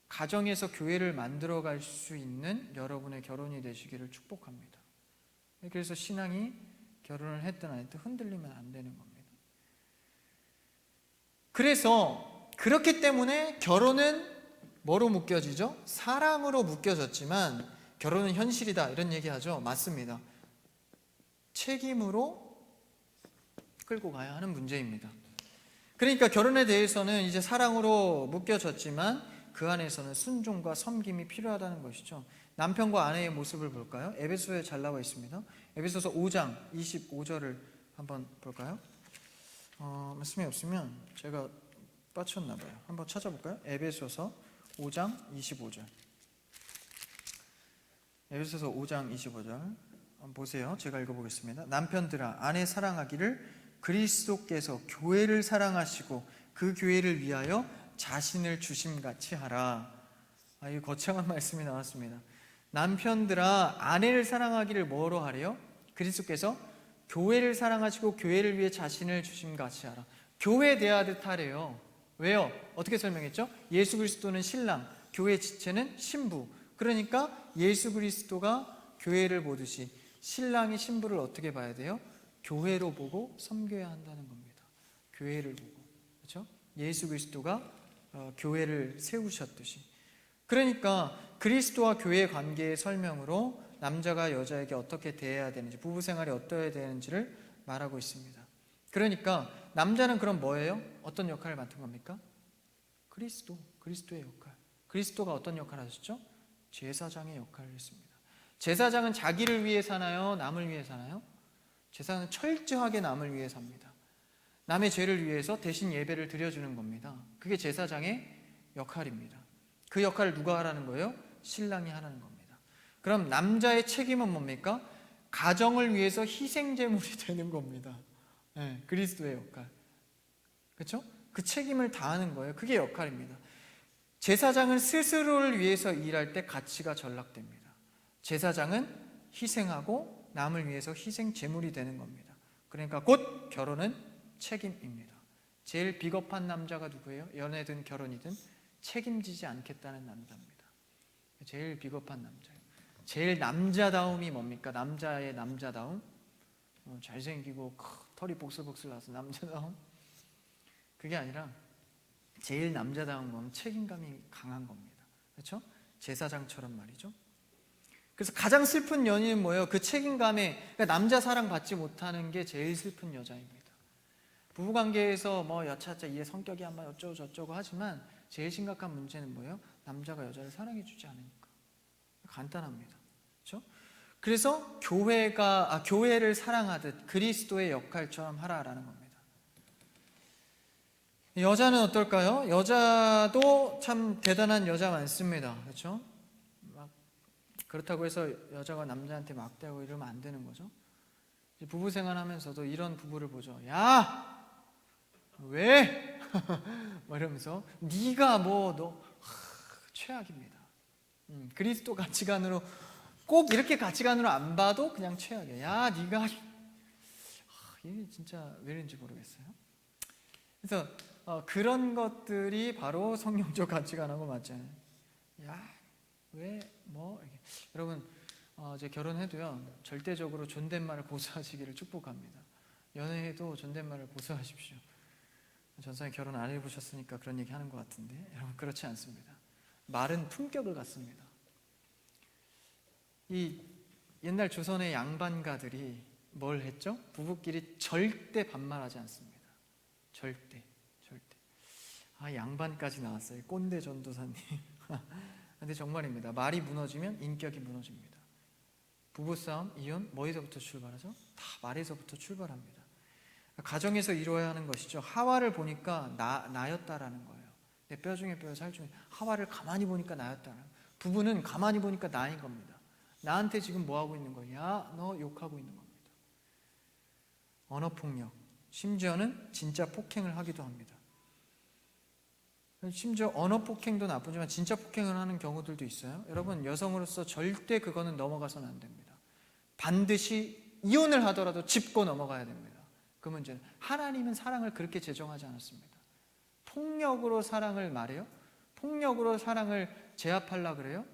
가정에서 교회를 만들어갈 수 있는 여러분의 결혼이 되시기를 축복합니다. 그래서 신앙이 결혼을 했든 안 했든 흔들리면 안 되는 겁니다. 그래서 그렇기 때문에 결혼은 뭐로 묶여지죠? 사랑으로 묶여졌지만 결혼은 현실이다 이런 얘기하죠. 맞습니다. 책임으로 끌고 가야 하는 문제입니다. 그러니까 결혼에 대해서는 이제 사랑으로 묶여졌지만 그 안에서는 순종과 섬김이 필요하다는 것이죠. 남편과 아내의 모습을 볼까요? 에베소에 잘 나와 있습니다. 에베소서 5장 25절을 한번 볼까요? 말씀이 없으면 제가 빠쳤나 봐요. 한번 찾아볼까요? 에베소서 5장 25절. 에베소서 5장 25절 한번 보세요. 제가 읽어보겠습니다. 남편들아 아내 사랑하기를 그리스도께서 교회를 사랑하시고 그 교회를 위하여 자신을 주심같이 하라. 이 거창한 말씀이 나왔습니다. 남편들아 아내를 사랑하기를 뭐로 하래요? 그리스도께서 교회를 사랑하시고 교회를 위해 자신을 주심같이 하라. 교회 대하듯 하래요. 왜요? 어떻게 설명했죠? 예수 그리스도는 신랑, 교회 지체는 신부. 그러니까 예수 그리스도가 교회를 보듯이 신랑이 신부를 어떻게 봐야 돼요? 교회로 보고 섬겨야 한다는 겁니다. 교회를 보고, 그렇죠? 예수 그리스도가 교회를 세우셨듯이. 그러니까 그리스도와 교회의 관계의 설명으로 남자가 여자에게 어떻게 대해야 되는지, 부부 생활이 어떠해야 되는지를 말하고 있습니다. 그러니까 남자는 그럼 뭐예요? 어떤 역할을 맡은 겁니까? 그리스도의 역할. 그리스도가 어떤 역할을 하셨죠? 제사장의 역할을 했습니다. 제사장은 자기를 위해 사나요? 남을 위해 사나요? 제사장은 철저하게 남을 위해 삽니다. 남의 죄를 위해서 대신 예배를 드려주는 겁니다. 그게 제사장의 역할입니다. 그 역할을 누가 하라는 거예요? 신랑이 하라는 겁니다. 그럼 남자의 책임은 뭡니까? 가정을 위해서 희생제물이 되는 겁니다. 네, 그리스도의 역할. 그렇죠? 그 책임을 다하는 거예요. 그게 역할입니다. 제사장은 스스로를 위해서 일할 때 가치가 전락됩니다. 제사장은 희생하고 남을 위해서 희생 제물이 되는 겁니다. 그러니까 곧 결혼은 책임입니다. 제일 비겁한 남자가 누구예요? 연애든 결혼이든 책임지지 않겠다는 남자입니다. 제일 비겁한 남자예요. 제일 남자다움이 뭡니까? 남자의 남자다움? 잘생기고 털이 복슬복슬 나서 남자다움? 그게 아니라 제일 남자다운 건 책임감이 강한 겁니다. 그렇죠? 제사장처럼 말이죠. 그래서 가장 슬픈 연인은 뭐예요? 그 책임감에, 그러니까 남자 사랑 받지 못하는 게 제일 슬픈 여자입니다. 부부관계에서 뭐 여차저차 얘 성격이 한번 어쩌고 저쩌고 하지만 제일 심각한 문제는 뭐예요? 남자가 여자를 사랑해주지 않으니까. 간단합니다. 그렇죠? 그래서 교회를 사랑하듯 그리스도의 역할처럼 하라라는 겁니다. 여자는 어떨까요? 여자도 참 대단한 여자 많습니다. 그렇죠? 그렇다고 해서 여자가 남자한테 막대하고 이러면 안 되는 거죠. 부부 생활하면서도 이런 부부를 보죠. 야! 왜? 뭐 이러면서 네가 너 최악입니다. 그리스도 가치관으로 꼭 이렇게 가치관으로 안 봐도 그냥 최악이야. 야, 네가 이게 진짜 왜 이런지 모르겠어요. 그래서 그런 것들이 바로 성경적 가치관하고 맞잖아요. 야, 왜 이렇게. 여러분 이제 결혼해도요 절대적으로 존댓말을 고수하시기를 축복합니다. 연애해도 존댓말을 고수하십시오. 전사님 결혼 안 해보셨으니까 그런 얘기 하는 것 같은데 여러분 그렇지 않습니다. 말은 품격을 갖습니다. 이 옛날 조선의 양반가들이 뭘 했죠? 부부끼리 절대 반말하지 않습니다. 절대. 양반까지 나왔어요. 꼰대 전도사님. 근데 정말입니다. 말이 무너지면 인격이 무너집니다. 부부싸움, 이혼 뭐에서부터 출발하죠? 다 말에서부터 출발합니다. 가정에서 이루어야 하는 것이죠. 하와를 보니까 나였다라는 거예요. 내 뼈 중에 뼈, 살 중에 하와를 가만히 보니까 나였다라는 거예요. 부부는 가만히 보니까 나인 겁니다. 나한테 지금 뭐 하고 있는 거야? 야, 너 욕하고 있는 겁니다. 언어폭력, 심지어는 진짜 폭행을 하기도 합니다. 심지어 언어 폭행도 나쁘지만 진짜 폭행을 하는 경우들도 있어요. 여러분 여성으로서 절대 그거는 넘어가서는 안 됩니다. 반드시 이혼을 하더라도 짚고 넘어가야 됩니다. 그 문제는 하나님은 사랑을 그렇게 제정하지 않았습니다. 폭력으로 사랑을 말해요? 폭력으로 사랑을 제압하려고 그래요?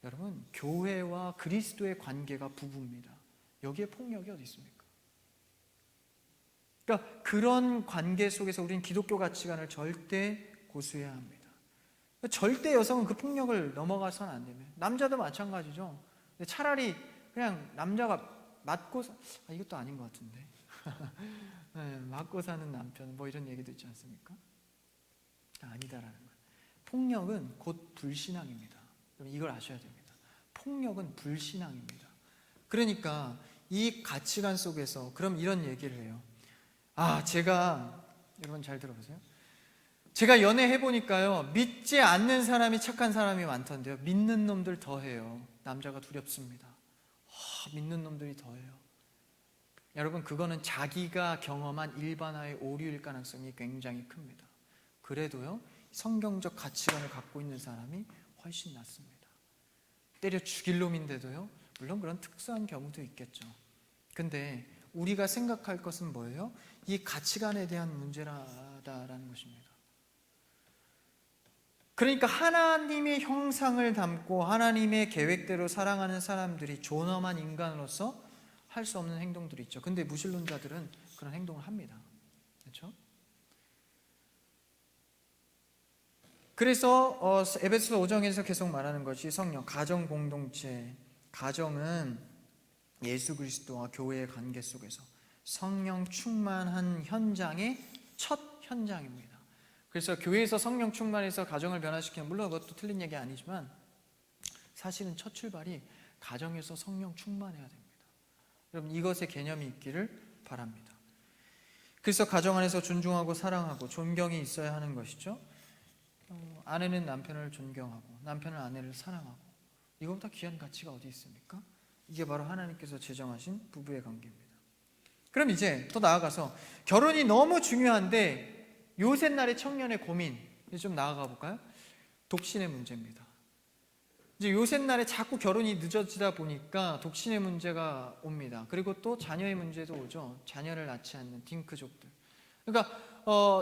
여러분 교회와 그리스도의 관계가 부부입니다. 여기에 폭력이 어디 있습니까? 그러니까 그런 관계 속에서 우리는 기독교 가치관을 절대 고수해야 합니다. 절대 여성은 그 폭력을 넘어가서는 안 됩니다. 남자도 마찬가지죠. 차라리 그냥 남자가 맞고 이것도 아닌 것 같은데 네, 맞고 사는 남편 뭐 이런 얘기도 있지 않습니까? 아니다라는 거예요. 폭력은 곧 불신앙입니다. 이걸 아셔야 됩니다. 폭력은 불신앙입니다. 그러니까 이 가치관 속에서 그럼 이런 얘기를 해요. 제가 여러분 잘 들어보세요. 제가 연애해보니까요 믿지 않는 사람이 착한 사람이 많던데요 믿는 놈들 더해요. 남자가 두렵습니다. 믿는 놈들이 더해요. 여러분 그거는 자기가 경험한 일반화의 오류일 가능성이 굉장히 큽니다. 그래도요 성경적 가치관을 갖고 있는 사람이 훨씬 낫습니다. 때려 죽일 놈인데도요 물론 그런 특수한 경우도 있겠죠. 근데 우리가 생각할 것은 뭐예요? 이 가치관에 대한 문제라는 것입니다. 그러니까 하나님의 형상을 담고 하나님의 계획대로 살아가는 사람들이 존엄한 인간으로서 할 수 없는 행동들이 있죠. 근데 무신론자들은 그런 행동을 합니다. 그렇죠? 그래서 에베소 5장에서 계속 말하는 것이 성령, 가정 공동체. 가정은 예수 그리스도와 교회의 관계 속에서 성령 충만한 현장의 첫 현장입니다. 그래서 교회에서 성령 충만해서 가정을 변화시키는, 물론 그것도 틀린 얘기 아니지만 사실은 첫 출발이 가정에서 성령 충만해야 됩니다. 여러분, 이것의 개념이 있기를 바랍니다. 그래서 가정 안에서 존중하고 사랑하고 존경이 있어야 하는 것이죠. 아내는 남편을 존경하고 남편은 아내를 사랑하고, 이거보다 귀한 가치가 어디 있습니까? 이게 바로 하나님께서 제정하신 부부의 관계입니다. 그럼 이제 더 나아가서 결혼이 너무 중요한데 요새날의 청년의 고민, 이제 좀 나아가 볼까요? 독신의 문제입니다. 이제 요새날에 자꾸 결혼이 늦어지다 보니까 독신의 문제가 옵니다. 그리고 또 자녀의 문제도 오죠. 자녀를 낳지 않는 딩크족들. 그러니까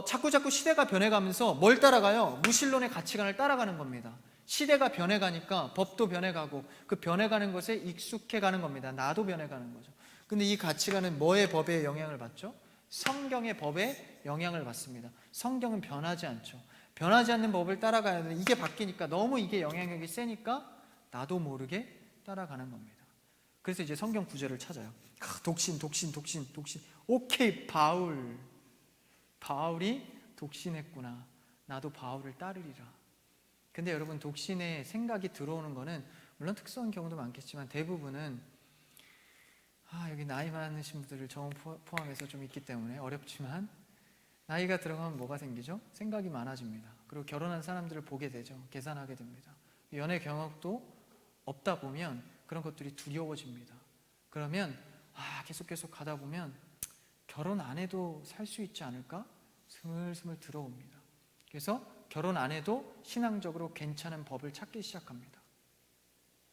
자꾸 시대가 변해가면서 뭘 따라가요? 무신론의 가치관을 따라가는 겁니다. 시대가 변해가니까 법도 변해가고 그 변해가는 것에 익숙해가는 겁니다. 나도 변해가는 거죠. 근데 이 가치관은 뭐의 법에 영향을 받죠? 성경의 법에 영향을 받습니다. 성경은 변하지 않죠. 변하지 않는 법을 따라가야 되는데 이게 바뀌니까, 너무 이게 영향력이 세니까 나도 모르게 따라가는 겁니다. 그래서 이제 성경 구절을 찾아요. 독신. 오케이, 바울이 독신했구나. 나도 바울을 따르리라. 근데 여러분, 독신의 생각이 들어오는 거는 물론 특수한 경우도 많겠지만 대부분은 여기 나이 많으신 분들을 저 포함해서 좀 있기 때문에 어렵지만, 나이가 들어가면 뭐가 생기죠? 생각이 많아집니다. 그리고 결혼한 사람들을 보게 되죠. 계산하게 됩니다. 연애 경험도 없다 보면 그런 것들이 두려워집니다. 그러면 계속 가다 보면 결혼 안 해도 살 수 있지 않을까? 스물스물 들어옵니다. 그래서 결혼 안 해도 신앙적으로 괜찮은 법을 찾기 시작합니다.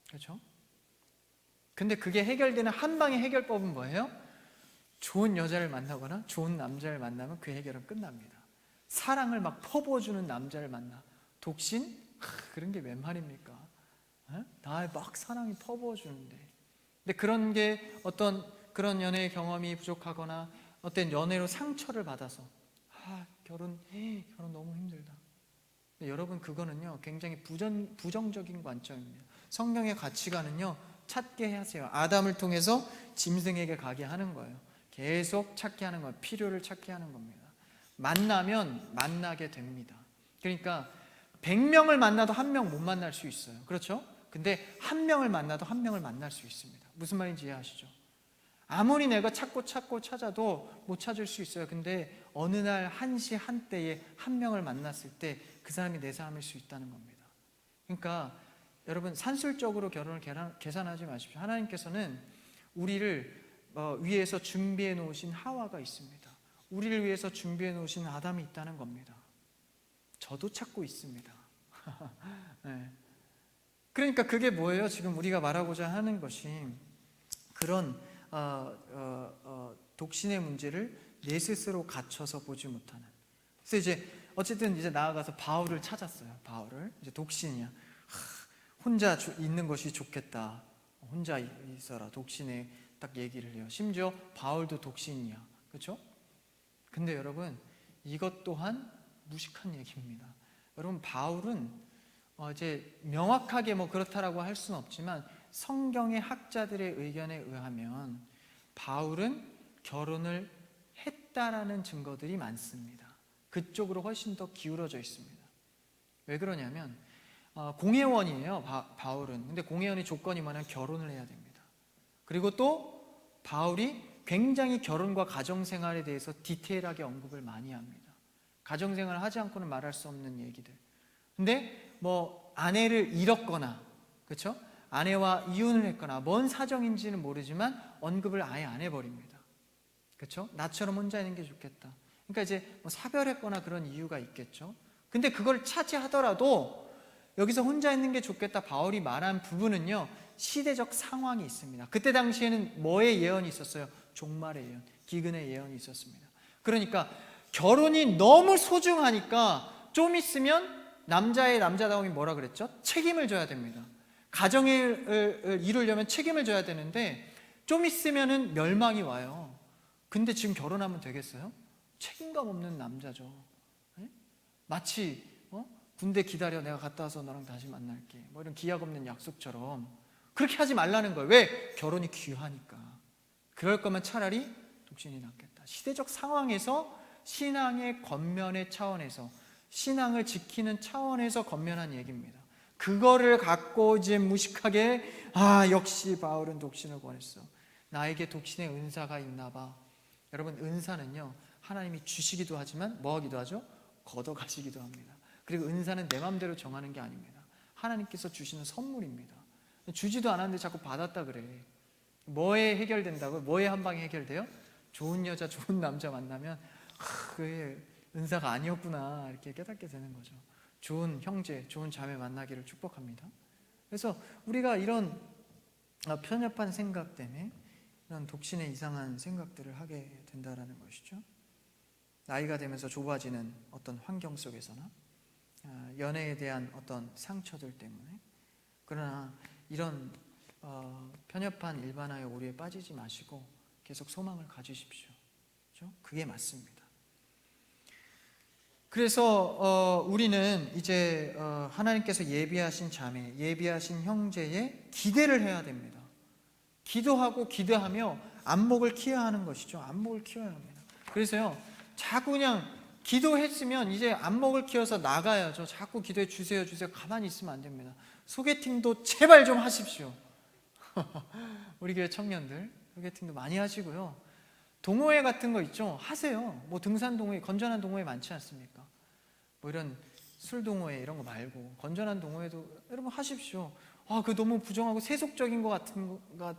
그렇죠? 근데 그게 해결되는 한 방의 해결법은 뭐예요? 좋은 여자를 만나거나 좋은 남자를 만나면 그 해결은 끝납니다. 사랑을 막 퍼부어주는 남자를 만나. 독신? 그런 게 웬 말입니까? 나의 막 사랑이 퍼부어주는데. 근데 그런 게 그런 연애의 경험이 부족하거나 어떤 연애로 상처를 받아서 결혼 너무 힘들다. 근데 여러분, 그거는요 굉장히 부정적인 관점입니다. 성경의 가치관은요 찾게 하세요. 아담을 통해서 짐승에게 가게 하는 거예요. 계속 찾게 하는 거예요. 필요를 찾게 하는 겁니다. 만나면 만나게 됩니다. 그러니까 100명을 만나도 한 명 못 만날 수 있어요. 그렇죠? 근데 한 명을 만나도 한 명을 만날 수 있습니다. 무슨 말인지 이해하시죠? 아무리 내가 찾고 찾아도 못 찾을 수 있어요. 근데 어느 날 한시 한때에 한 명을 만났을 때 그 사람이 내 사람일 수 있다는 겁니다. 그러니까 여러분, 산술적으로 결혼을 계산하지 마십시오. 하나님께서는 우리를 위해서 준비해 놓으신 하와가 있습니다. 우리를 위해서 준비해 놓으신 아담이 있다는 겁니다. 저도 찾고 있습니다. 네. 그러니까 그게 뭐예요? 지금 우리가 말하고자 하는 것이 그런 독신의 문제를 내 스스로 갖춰서 보지 못하는. 그래서 이제 어쨌든 이제 나아가서 바울을 찾았어요. 바울을 이제 독신이야. 혼자 있는 것이 좋겠다. 혼자 있어라. 독신에 딱 얘기를 해요. 심지어 바울도 독신이야. 그렇죠? 근데 여러분, 이것 또한 무식한 얘기입니다. 여러분, 바울은 이제 명확하게 그렇다라고 할 수는 없지만 성경의 학자들의 의견에 의하면 바울은 결혼을 했다라는 증거들이 많습니다. 그쪽으로 훨씬 더 기울어져 있습니다. 왜 그러냐면 공회원이에요, 바울은. 근데 공회원의 조건이 뭐냐면 결혼을 해야 됩니다. 그리고 또 바울이 굉장히 결혼과 가정생활에 대해서 디테일하게 언급을 많이 합니다. 가정생활을 하지 않고는 말할 수 없는 얘기들. 근데 아내를 잃었거나, 그렇죠? 아내와 이혼을 했거나 뭔 사정인지는 모르지만 언급을 아예 안 해버립니다. 그렇죠? 나처럼 혼자 있는 게 좋겠다. 그러니까 이제 사별했거나 그런 이유가 있겠죠. 근데 그걸 차지하더라도 여기서 혼자 있는 게 좋겠다 바울이 말한 부분은요 시대적 상황이 있습니다. 그때 당시에는 뭐의 예언이 있었어요? 종말의 예언, 기근의 예언이 있었습니다. 그러니까 결혼이 너무 소중하니까 좀 있으면 남자의 남자다움이 뭐라 그랬죠? 책임을 져야 됩니다. 가정을 이루려면 책임을 져야 되는데 좀 있으면은 멸망이 와요. 근데 지금 결혼하면 되겠어요? 책임감 없는 남자죠. 네? 마치 군대 기다려, 내가 갔다 와서 너랑 다시 만날게, 뭐 이런 기약 없는 약속처럼 그렇게 하지 말라는 거예요. 왜? 결혼이 귀하니까. 그럴 거면 차라리 독신이 낫겠다. 시대적 상황에서 신앙의 권면의 차원에서, 신앙을 지키는 차원에서 권면한 얘기입니다. 그거를 갖고 이제 무식하게 역시 바울은 독신을 권했어, 나에게 독신의 은사가 있나 봐. 여러분, 은사는요 하나님이 주시기도 하지만 뭐 하기도 하죠? 걷어가시기도 합니다. 그리고 은사는 내 마음대로 정하는 게 아닙니다. 하나님께서 주시는 선물입니다. 주지도 않았는데 자꾸 받았다 그래. 뭐에 해결된다고요? 뭐에 한 방에 해결돼요? 좋은 여자, 좋은 남자 만나면 그게 은사가 아니었구나 이렇게 깨닫게 되는 거죠. 좋은 형제, 좋은 자매 만나기를 축복합니다. 그래서 우리가 이런 편협한 생각 때문에 이런 독신의 이상한 생각들을 하게 된다라는 것이죠. 나이가 되면서 좁아지는 어떤 환경 속에서나 연애에 대한 어떤 상처들 때문에. 그러나 이런 편협한 일반화의 오류에 빠지지 마시고 계속 소망을 가지십시오. 그렇죠? 그게 맞습니다. 그래서 우리는 이제 하나님께서 예비하신 자매, 예비하신 형제에 기대를 해야 됩니다. 기도하고 기대하며 안목을 키워야 하는 것이죠. 안목을 키워야 합니다. 그래서요, 자꾸 그냥 기도했으면 이제 안목을 키워서 나가야죠. 자꾸 기도해 주세요, 주세요. 가만히 있으면 안 됩니다. 소개팅도 제발 좀 하십시오. 우리 교회 청년들 소개팅도 많이 하시고요. 동호회 같은 거 있죠? 하세요. 뭐 등산 동호회, 건전한 동호회 많지 않습니까? 뭐 이런 술 동호회 이런 거 말고 건전한 동호회도 여러분 하십시오. 그거 너무 부정하고 세속적인 것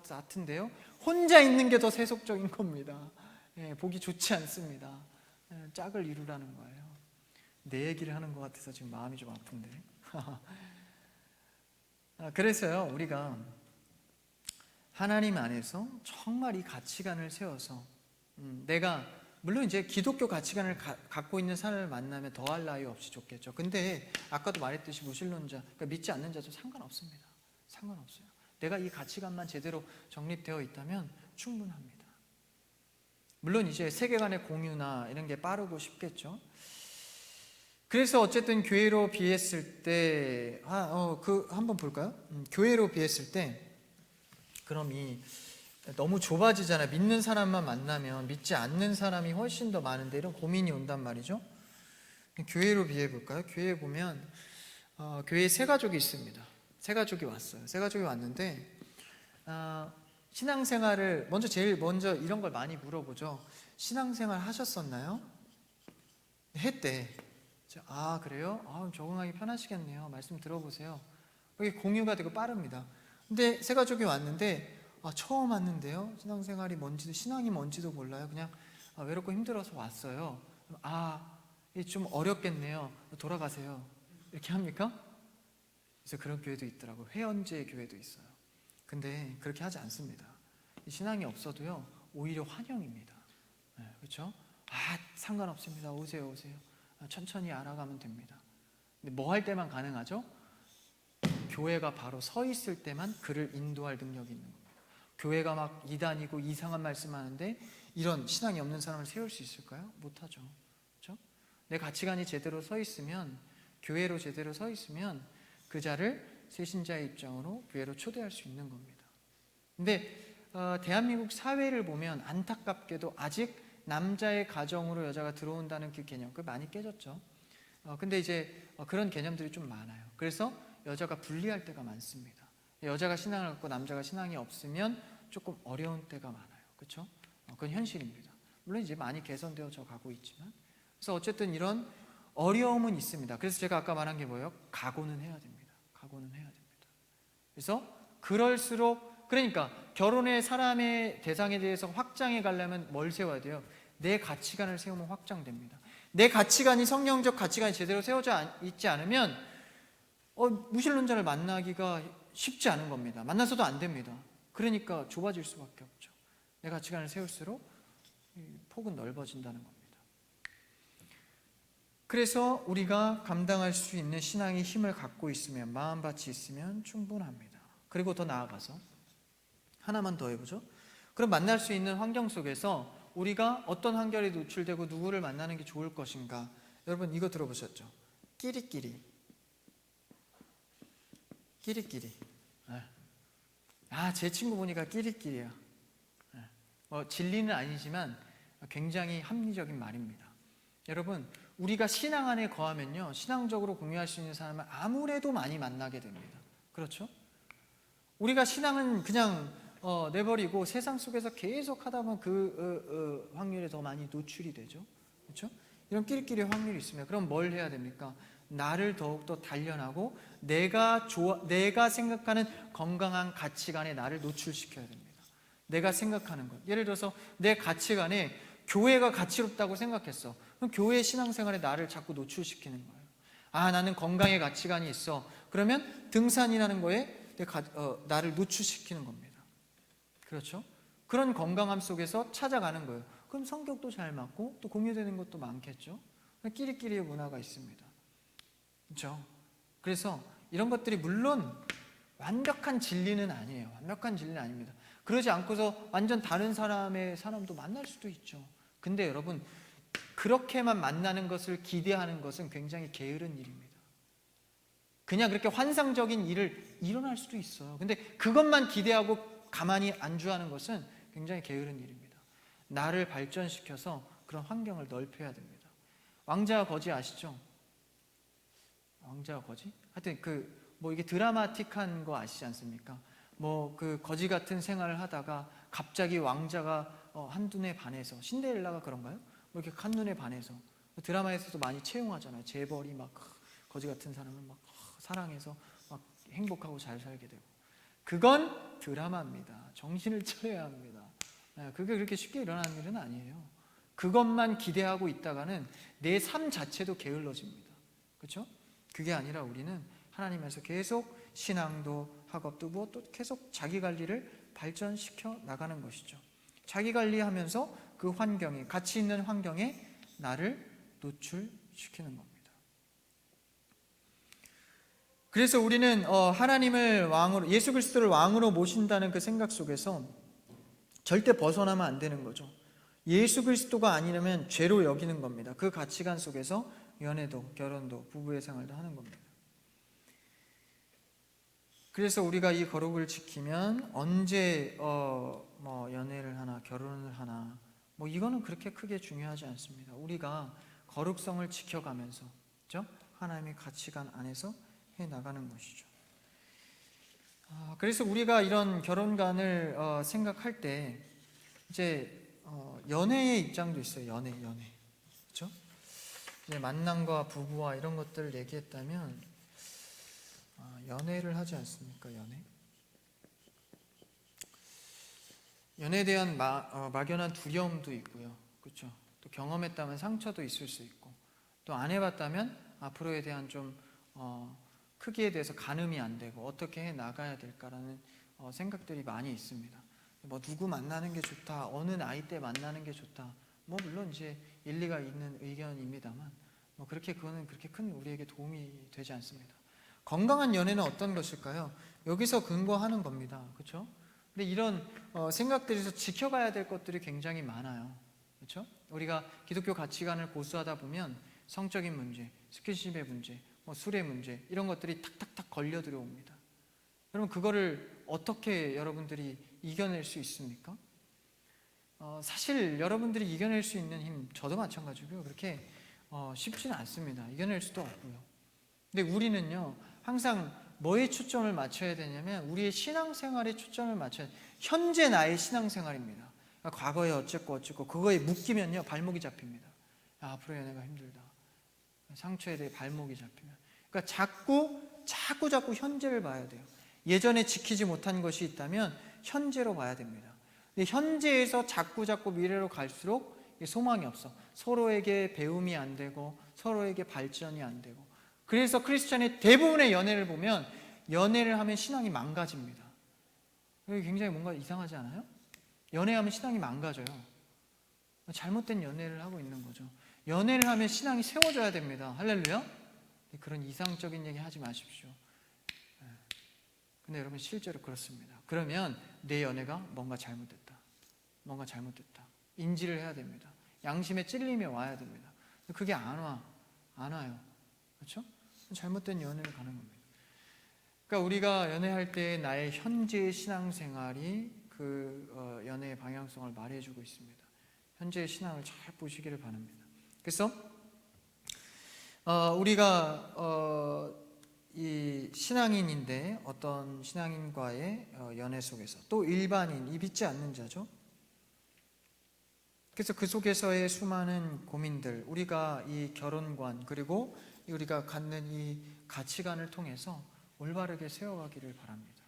같은데요. 혼자 있는 게 더 세속적인 겁니다. 보기 좋지 않습니다. 짝을 이루라는 거예요. 내 얘기를 하는 것 같아서 지금 마음이 좀 아픈데. 그래서요, 우리가 하나님 안에서 정말 이 가치관을 세워서 내가 물론 이제 기독교 가치관을 갖고 있는 사람을 만나면 더할 나위 없이 좋겠죠. 근데 아까도 말했듯이 무신론자, 그러니까 믿지 않는 자도 상관없습니다. 상관없어요. 내가 이 가치관만 제대로 정립되어 있다면 충분합니다. 물론 이제 세계관의 공유나 이런 게 빠르고 쉽겠죠. 그래서 어쨌든 교회로 비했을 때 한번 볼까요? 교회로 비했을 때 그럼 너무 좁아지잖아요. 믿는 사람만 만나면 믿지 않는 사람이 훨씬 더 많은데 이런 고민이 온단 말이죠. 교회로 비해 볼까요? 교회에 보면 교회에 세 가족이 있습니다. 세 가족이 왔어요. 세 가족이 왔는데 신앙생활을 제일 먼저 이런 걸 많이 물어보죠. 신앙생활 하셨었나요? 했대. 그래요? 적응하기 편하시겠네요. 말씀 들어보세요. 이게 공유가 되고 빠릅니다. 근데 세 가족이 왔는데 처음 왔는데요, 신앙생활이 뭔지도, 신앙이 뭔지도 몰라요. 그냥 외롭고 힘들어서 왔어요. 이게 좀 어렵겠네요. 돌아가세요. 이렇게 합니까? 그래서 그런 교회도 있더라고요. 회원제 교회도 있어요. 근데 그렇게 하지 않습니다. 신앙이 없어도요, 오히려 환영입니다. 그렇죠? 상관없습니다. 오세요. 천천히 알아가면 됩니다. 근데 뭐 할 때만 가능하죠? 교회가 바로 서 있을 때만 그를 인도할 능력이 있는 겁니다. 교회가 막 이단이고 이상한 말씀하는데 이런 신앙이 없는 사람을 세울 수 있을까요? 못하죠. 그렇죠? 내 가치관이 제대로 서 있으면, 교회로 제대로 서 있으면 그 자를 새신자의 입장으로 교회로 초대할 수 있는 겁니다. 근데 대한민국 사회를 보면 안타깝게도 아직 남자의 가정으로 여자가 들어온다는 그 개념, 그게 많이 깨졌죠. 근데 이제 그런 개념들이 좀 많아요. 그래서 여자가 불리할 때가 많습니다. 여자가 신앙을 갖고 남자가 신앙이 없으면 조금 어려운 때가 많아요. 그렇죠? 그건 현실입니다. 물론 이제 많이 개선되어져 가고 있지만, 그래서 어쨌든 이런 어려움은 있습니다. 그래서 제가 아까 말한 게 뭐예요? 각오는 해야 됩니다. 각오는 해야 됩니다. 그래서 그러니까 결혼의 사람의 대상에 대해서 확장해 가려면 뭘 세워야 돼요? 내 가치관을 세우면 확장됩니다. 내 가치관이, 성경적 가치관이 제대로 세워져 있지 않으면 무신론자를 만나기가 쉽지 않은 겁니다. 만나서도 안 됩니다. 그러니까 좁아질 수밖에 없죠. 내 가치관을 세울수록 폭은 넓어진다는 겁니다. 그래서 우리가 감당할 수 있는 신앙의 힘을 갖고 있으면, 마음밭이 있으면 충분합니다. 그리고 더 나아가서 하나만 더 해보죠. 그럼 만날 수 있는 환경 속에서 우리가 어떤 환경에 노출되고 누구를 만나는 게 좋을 것인가? 여러분 이거 들어보셨죠? 끼리끼리. 제 친구 보니까 끼리끼리야. 진리는 아니지만 굉장히 합리적인 말입니다. 여러분, 우리가 신앙 안에 거하면요, 신앙적으로 공유할 수 있는 사람을 아무래도 많이 만나게 됩니다. 그렇죠? 우리가 신앙은 그냥 내버리고 세상 속에서 계속 하다 보면 그 확률에 더 많이 노출이 되죠. 그렇죠? 이런 끼리끼리 확률이 있습니다. 그럼 뭘 해야 됩니까? 나를 더욱더 단련하고 내가 생각하는 건강한 가치관에 나를 노출시켜야 됩니다. 내가 생각하는 것. 예를 들어서 내 가치관에 교회가 가치롭다고 생각했어. 그럼 교회 신앙생활에 나를 자꾸 노출시키는 거예요. 나는 건강의 가치관이 있어. 그러면 등산이라는 거에 나를 노출시키는 겁니다. 그렇죠? 그런 건강함 속에서 찾아가는 거예요. 그럼 성격도 잘 맞고 또 공유되는 것도 많겠죠. 끼리끼리의 문화가 있습니다. 그렇죠? 그래서 이런 것들이 물론 완벽한 진리는 아니에요. 완벽한 진리는 아닙니다. 그러지 않고서 완전 다른 사람도 만날 수도 있죠. 근데 여러분, 그렇게만 만나는 것을 기대하는 것은 굉장히 게으른 일입니다. 그냥 그렇게 환상적인 일을 일어날 수도 있어요. 근데 그것만 기대하고 가만히 안주하는 것은 굉장히 게으른 일입니다. 나를 발전시켜서 그런 환경을 넓혀야 됩니다. 왕자와 거지 아시죠? 왕자와 거지? 하여튼 이게 드라마틱한 거 아시지 않습니까? 그 거지 같은 생활을 하다가 갑자기 왕자가 한눈에 반해서, 신데렐라가 그런가요? 이렇게 한눈에 반해서, 드라마에서도 많이 채용하잖아요. 재벌이 막 거지 같은 사람을 막 사랑해서 막 행복하고 잘 살게 되고. 그건 드라마입니다. 정신을 차려야 합니다. 그게 그렇게 쉽게 일어나는 일은 아니에요. 그것만 기대하고 있다가는 내 삶 자체도 게을러집니다. 그렇죠? 그게 아니라 우리는 하나님에서 계속 신앙도 학업도 무엇도 계속 자기 관리를 발전시켜 나가는 것이죠. 자기 관리하면서 그 환경에, 가치 있는 환경에 나를 노출시키는 겁니다. 그래서 우리는 하나님을 왕으로, 예수 그리스도를 왕으로 모신다는 그 생각 속에서 절대 벗어나면 안 되는 거죠. 예수 그리스도가 아니라면 죄로 여기는 겁니다. 그 가치관 속에서 연애도, 결혼도, 부부의 생활도 하는 겁니다. 그래서 우리가 이 거룩을 지키면 언제 연애를 하나, 결혼을 하나, 이거는 그렇게 크게 중요하지 않습니다. 우리가 거룩성을 지켜가면서, 그렇죠? 하나님의 가치관 안에서 해 나가는 것이죠. 그래서 우리가 이런 결혼관을 생각할 때 이제 연애의 입장도 있어요. 연애, 그렇죠? 이제 만남과 부부와 이런 것들을 얘기했다면 연애를 하지 않습니까? 연애에 대한 막연한 두려움도 있고요. 그렇죠? 또 경험했다면 상처도 있을 수 있고, 또 안 해봤다면 앞으로에 대한 좀 크기에 대해서 가늠이 안 되고 어떻게 해 나가야 될까라는 생각들이 많이 있습니다. 누구 만나는 게 좋다, 어느 나이 때 만나는 게 좋다, 물론 이제 일리가 있는 의견입니다만 그거는 그렇게 큰 우리에게 도움이 되지 않습니다. 건강한 연애는 어떤 것일까요? 여기서 근거하는 겁니다. 그렇죠? 근데 이런 생각들에서 지켜가야 될 것들이 굉장히 많아요. 그렇죠? 우리가 기독교 가치관을 고수하다 보면 성적인 문제, 스킨십의 문제, 술의 문제, 이런 것들이 탁탁탁 걸려 들어옵니다. 여러분, 그거를 어떻게 여러분들이 이겨낼 수 있습니까? 사실 여러분들이 이겨낼 수 있는 힘, 저도 마찬가지고요, 그렇게 쉽지는 않습니다. 이겨낼 수도 없고요. 근데 우리는요, 항상 뭐에 초점을 맞춰야 되냐면 우리의 신앙생활에 초점을 맞춰야 돼요. 현재 나의 신앙생활입니다. 과거에 어쨌고 그거에 묶이면요, 발목이 잡힙니다. 앞으로 연애가 힘들다, 상처에 대해 발목이 잡히면, 그러니까 자꾸 현재를 봐야 돼요. 예전에 지키지 못한 것이 있다면 현재로 봐야 됩니다. 근데 현재에서 자꾸 미래로 갈수록 소망이 없어. 서로에게 배움이 안 되고 서로에게 발전이 안 되고. 그래서 크리스천의 대부분의 연애를 보면, 연애를 하면 신앙이 망가집니다. 이게 굉장히 뭔가 이상하지 않아요? 연애하면 신앙이 망가져요. 잘못된 연애를 하고 있는 거죠. 연애를 하면 신앙이 세워져야 됩니다. 할렐루야. 그런 이상적인 얘기 하지 마십시오. 근데 여러분, 실제로 그렇습니다. 그러면 내 연애가 뭔가 잘못됐다. 뭔가 잘못됐다. 인지를 해야 됩니다. 양심에 찔림이 와야 됩니다. 그게 안 와요. 그렇죠? 잘못된 연애를 가는 겁니다. 그러니까 우리가 연애할 때 나의 현재의 신앙생활이 그 연애의 방향성을 말해주고 있습니다. 현재의 신앙을 잘 보시기를 바랍니다. 그래서 우리가 이 신앙인인데 어떤 신앙인과의 연애 속에서 또 일반인, 이 믿지 않는 자죠. 그래서 그 속에서의 수많은 고민들, 우리가 이 결혼관 그리고 우리가 갖는 이 가치관을 통해서 올바르게 세워가기를 바랍니다.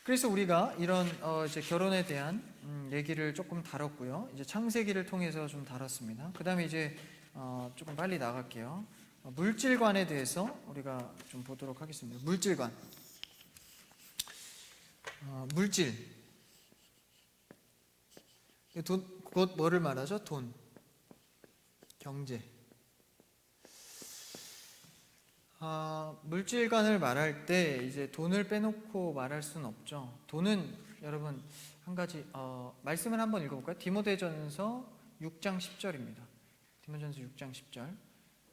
그래서 우리가 이런 이제 결혼에 대한 얘기를 조금 다뤘고요. 이제 창세기를 통해서 좀 다뤘습니다. 그 다음에 이제 조금 빨리 나갈게요. 물질관에 대해서 우리가 좀 보도록 하겠습니다. 물질관. 물질. 곧 뭐를 말하죠? 돈. 경제. 물질관을 말할 때 이제 돈을 빼놓고 말할 수는 없죠. 돈은 여러분 한 가지 말씀을 한번 읽어볼까요? 디모데전서 6장 10절입니다. 디모데전서 6장 10절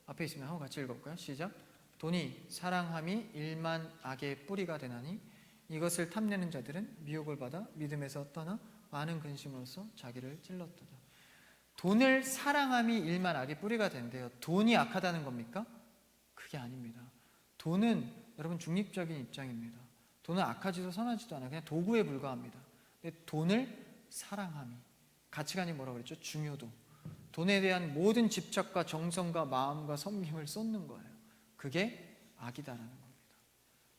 앞에 있으면 한번 같이 읽어볼까요? 시작. 돈이 사랑함이 일만 악의 뿌리가 되나니 이것을 탐내는 자들은 미혹을 받아 믿음에서 떠나 많은 근심으로써 자기를 찔렀도다. 돈을 사랑함이 일만 악의 뿌리가 된대요. 돈이 악하다는 겁니까? 그게 아닙니다. 돈은 여러분 중립적인 입장입니다. 돈은 악하지도 선하지도 않아요. 그냥 도구에 불과합니다. 근데 돈을 사랑함이, 가치관이 뭐라고 그랬죠? 중요도. 돈에 대한 모든 집착과 정성과 마음과 섬김을 쏟는 거예요. 그게 악이다라는 겁니다.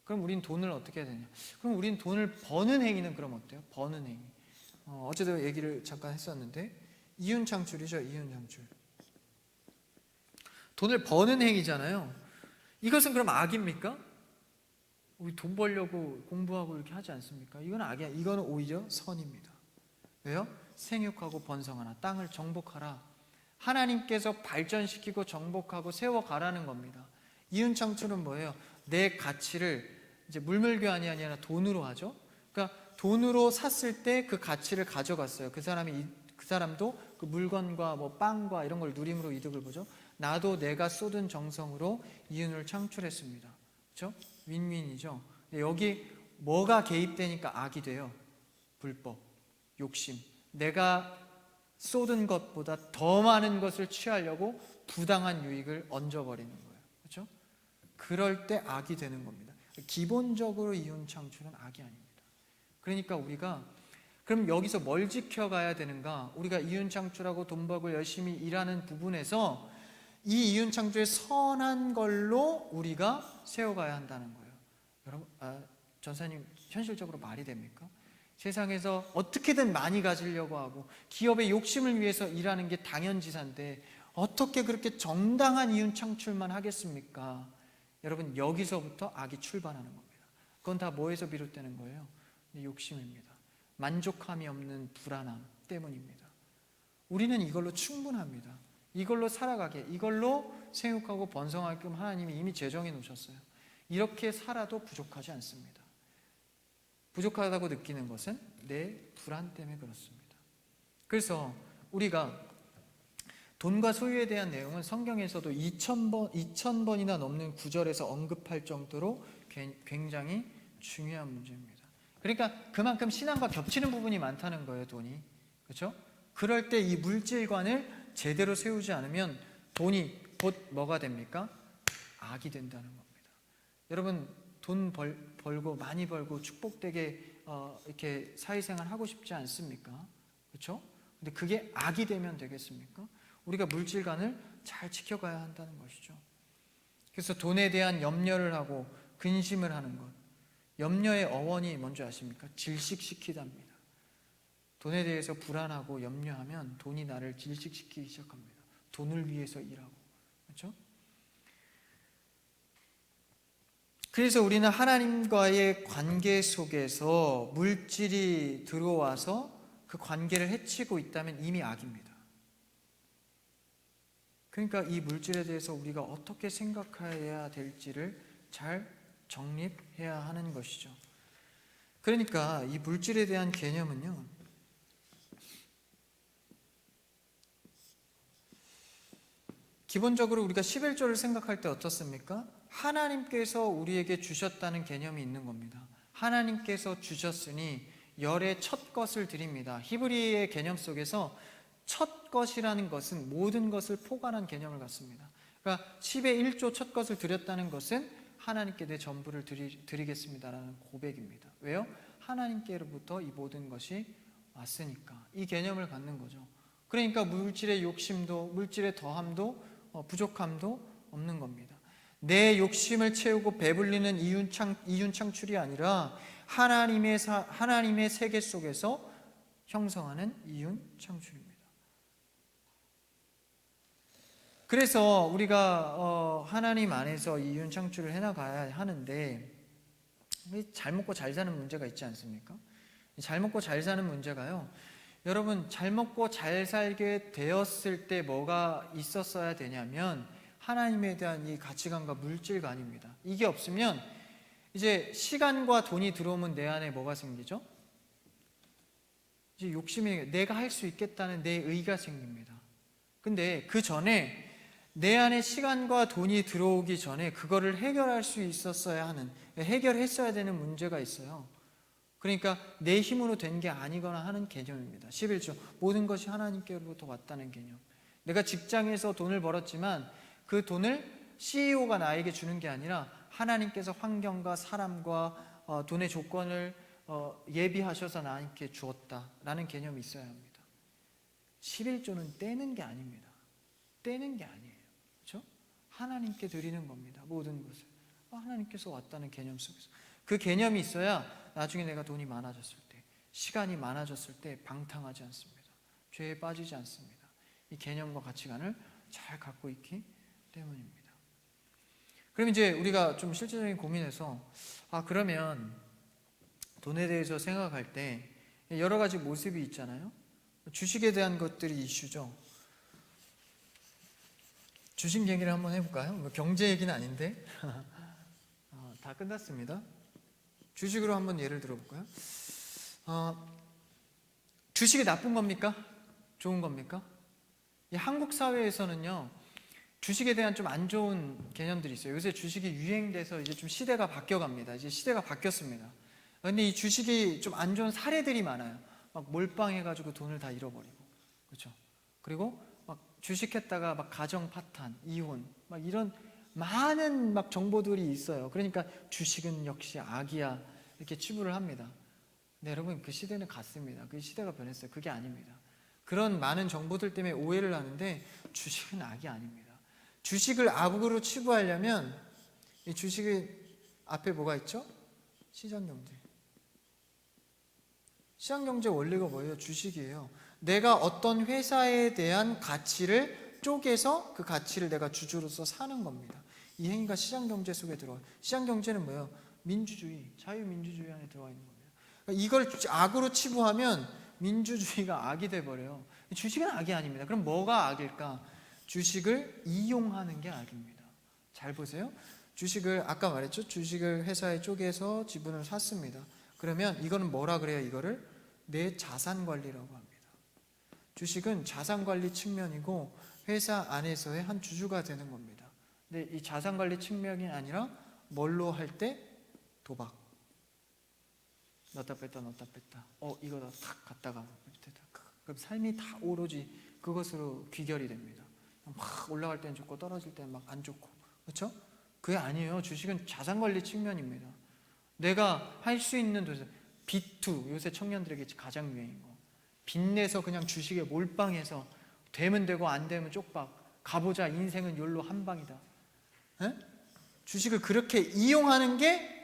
그럼 우린 돈을 어떻게 해야 되냐? 그럼 우린 돈을 버는 행위는 그럼 어때요? 버는 행위. 어제도 얘기를 잠깐 했었는데 이윤창출이죠. 이윤창출. 돈을 버는 행위잖아요. 이것은 그럼 악입니까? 우리 돈 벌려고 공부하고 이렇게 하지 않습니까? 이건 악이야. 이거는 오히려 선입니다. 왜요? 생육하고 번성하라. 땅을 정복하라. 하나님께서 발전시키고 정복하고 세워가라는 겁니다. 이윤창출은 뭐예요? 내 가치를 이제 물물교환이 아니라 돈으로 하죠. 그러니까 돈으로 샀을 때 그 가치를 가져갔어요. 그 사람도 그 물건과 뭐 빵과 이런 걸 누림으로 이득을 보죠. 나도 내가 쏟은 정성으로 이윤을 창출했습니다. 그렇죠? 윈윈이죠. 근데 여기 뭐가 개입되니까 악이 돼요? 불법, 욕심. 내가 쏟은 것보다 더 많은 것을 취하려고 부당한 유익을 얹어버리는 거예요. 그렇죠? 그럴 때 악이 되는 겁니다. 기본적으로 이윤 창출은 악이 아닙니다. 그러니까 우리가 그럼 여기서 뭘 지켜가야 되는가? 우리가 이윤 창출하고 돈 벌고 열심히 일하는 부분에서 이 이윤 창출의 선한 걸로 우리가 세워가야 한다는 거예요. 여러분, 전사님 현실적으로 말이 됩니까? 세상에서 어떻게든 많이 가지려고 하고 기업의 욕심을 위해서 일하는 게 당연지사인데 어떻게 그렇게 정당한 이윤 창출만 하겠습니까? 여러분, 여기서부터 악이 출발하는 겁니다. 그건 다 뭐에서 비롯되는 거예요? 욕심입니다. 만족함이 없는 불안함 때문입니다. 우리는 이걸로 충분합니다. 이걸로 살아가게, 이걸로 생육하고 번성하게끔 하나님이 이미 제정해 놓으셨어요. 이렇게 살아도 부족하지 않습니다. 부족하다고 느끼는 것은 내 불안 때문에 그렇습니다. 그래서 우리가 돈과 소유에 대한 내용은 성경에서도 2000번이나 넘는 구절에서 언급할 정도로 굉장히 중요한 문제입니다. 그러니까 그만큼 신앙과 겹치는 부분이 많다는 거예요, 돈이. 그렇죠? 그럴 때 이 물질관을 제대로 세우지 않으면 돈이 곧 뭐가 됩니까? 악이 된다는 겁니다. 여러분, 돈 벌고 많이 벌고 축복되게 이렇게 사회생활 하고 싶지 않습니까? 그렇죠? 근데 그게 악이 되면 되겠습니까? 우리가 물질관을 잘 지켜가야 한다는 것이죠. 그래서 돈에 대한 염려를 하고 근심을 하는 것. 염려의 어원이 뭔지 아십니까? 질식시키답니다. 돈에 대해서 불안하고 염려하면 돈이 나를 질식시키기 시작합니다. 돈을 위해서 일하고. 그렇죠? 그래서 우리는 하나님과의 관계 속에서 물질이 들어와서 그 관계를 해치고 있다면 이미 악입니다. 그러니까 이 물질에 대해서 우리가 어떻게 생각해야 될지를 잘 정립해야 하는 것이죠. 그러니까 이 물질에 대한 개념은요, 기본적으로 우리가 11조를 생각할 때 어떻습니까? 하나님께서 우리에게 주셨다는 개념이 있는 겁니다. 하나님께서 주셨으니 열의 첫 것을 드립니다. 히브리의 개념 속에서 첫 것이라는 것은 모든 것을 포괄한 개념을 갖습니다. 그러니까 10의 1조 첫 것을 드렸다는 것은 하나님께 내 전부를 드리겠습니다라는 고백입니다. 왜요? 하나님께로부터 이 모든 것이 왔으니까. 이 개념을 갖는 거죠. 그러니까 물질의 욕심도, 물질의 더함도, 부족함도 없는 겁니다. 내 욕심을 채우고 배불리는 이윤창출이 아니라 하나님의 세계 속에서 형성하는 이윤창출입니다. 그래서 우리가 하나님 안에서 이윤창출을 해나가야 하는데, 잘 먹고 잘 사는 문제가 있지 않습니까? 잘 먹고 잘 사는 문제가요, 여러분, 잘 먹고 잘 살게 되었을 때 뭐가 있었어야 되냐면 하나님에 대한 이 가치관과 물질관입니다. 이게 없으면 이제 시간과 돈이 들어오면 내 안에 뭐가 생기죠? 이제 욕심이, 내가 할 수 있겠다는 내 의가 생깁니다. 근데 그 전에 내 안에 시간과 돈이 들어오기 전에 그거를 해결할 수 있었어야 하는, 해결했어야 되는 문제가 있어요. 그러니까 내 힘으로 된 게 아니거나 하는 개념입니다. 11조, 모든 것이 하나님께로부터 왔다는 개념. 내가 직장에서 돈을 벌었지만 그 돈을 CEO가 나에게 주는 게 아니라 하나님께서 환경과 사람과 돈의 조건을 예비하셔서 나에게 주었다라는 개념이 있어야 합니다. 11조는 떼는 게 아닙니다. 떼는 게 아니에요. 그렇죠? 하나님께 드리는 겁니다. 모든 것을. 하나님께서 왔다는 개념 속에서. 그 개념이 있어야 나중에 내가 돈이 많아졌을 때, 시간이 많아졌을 때 방탕하지 않습니다. 죄에 빠지지 않습니다. 이 개념과 가치관을 잘 갖고 있기 때문입니다. 그럼 이제 우리가 좀 실제적인 고민해서, 그러면 돈에 대해서 생각할 때 여러 가지 모습이 있잖아요. 주식에 대한 것들이 이슈죠. 주식 얘기를 한번 해볼까요? 경제 얘기는 아닌데. 다 끝났습니다. 주식으로 한번 예를 들어볼까요? 주식이 나쁜 겁니까? 좋은 겁니까? 이 한국 사회에서는요, 주식에 대한 좀 안 좋은 개념들이 있어요. 요새 주식이 유행돼서 이제 좀 시대가 바뀌어갑니다. 이제 시대가 바뀌었습니다. 근데 이 주식이 좀 안 좋은 사례들이 많아요. 막 몰빵해가지고 돈을 다 잃어버리고, 그렇죠? 그리고 막 주식했다가 막 가정 파탄, 이혼, 막 이런 많은 막 정보들이 있어요. 그러니까 주식은 역시 악이야 이렇게 치부를 합니다. 근데 여러분, 그 시대는 갔습니다. 그 시대가 변했어요. 그게 아닙니다. 그런 많은 정보들 때문에 오해를 하는데 주식은 악이 아닙니다. 주식을 악으로 치부하려면 이 주식의 앞에 뭐가 있죠? 시장경제. 시장경제 원리가 뭐예요? 주식이에요. 내가 어떤 회사에 대한 가치를 쪼개서 그 가치를 내가 주주로서 사는 겁니다. 이 행위가 시장경제 속에 들어와요. 시장경제는 뭐예요? 민주주의, 자유민주주의 안에 들어와 있는 겁니다. 그러니까 이걸 악으로 치부하면 민주주의가 악이 돼버려요. 주식은 악이 아닙니다. 그럼 뭐가 악일까? 주식을 이용하는 게 악입니다. 잘 보세요. 주식을, 아까 말했죠? 주식을 회사에 쪼개서 지분을 샀습니다. 그러면 이거는 뭐라 그래요? 이거를 내 자산관리라고 합니다. 주식은 자산관리 측면이고 회사 안에서의 한 주주가 되는 겁니다. 근데 이 자산관리 측면이 아니라 뭘로 할 때? 도박. 넣었다 뺐다 넣었다 뺐다. 이거 탁 갔다가 그럼 삶이 다 오로지 그것으로 귀결이 됩니다. 막 올라갈 때는 좋고 떨어질 때는 막 안 좋고, 그렇죠? 그게 아니에요. 주식은 자산관리 측면입니다. 내가 할 수 있는 도전, B2, 요새 청년들에게 가장 유행인 거. 빚내서 그냥 주식에 몰빵해서 되면 되고 안 되면 쪽박, 가보자, 인생은 욜로 한 방이다. 에? 주식을 그렇게 이용하는 게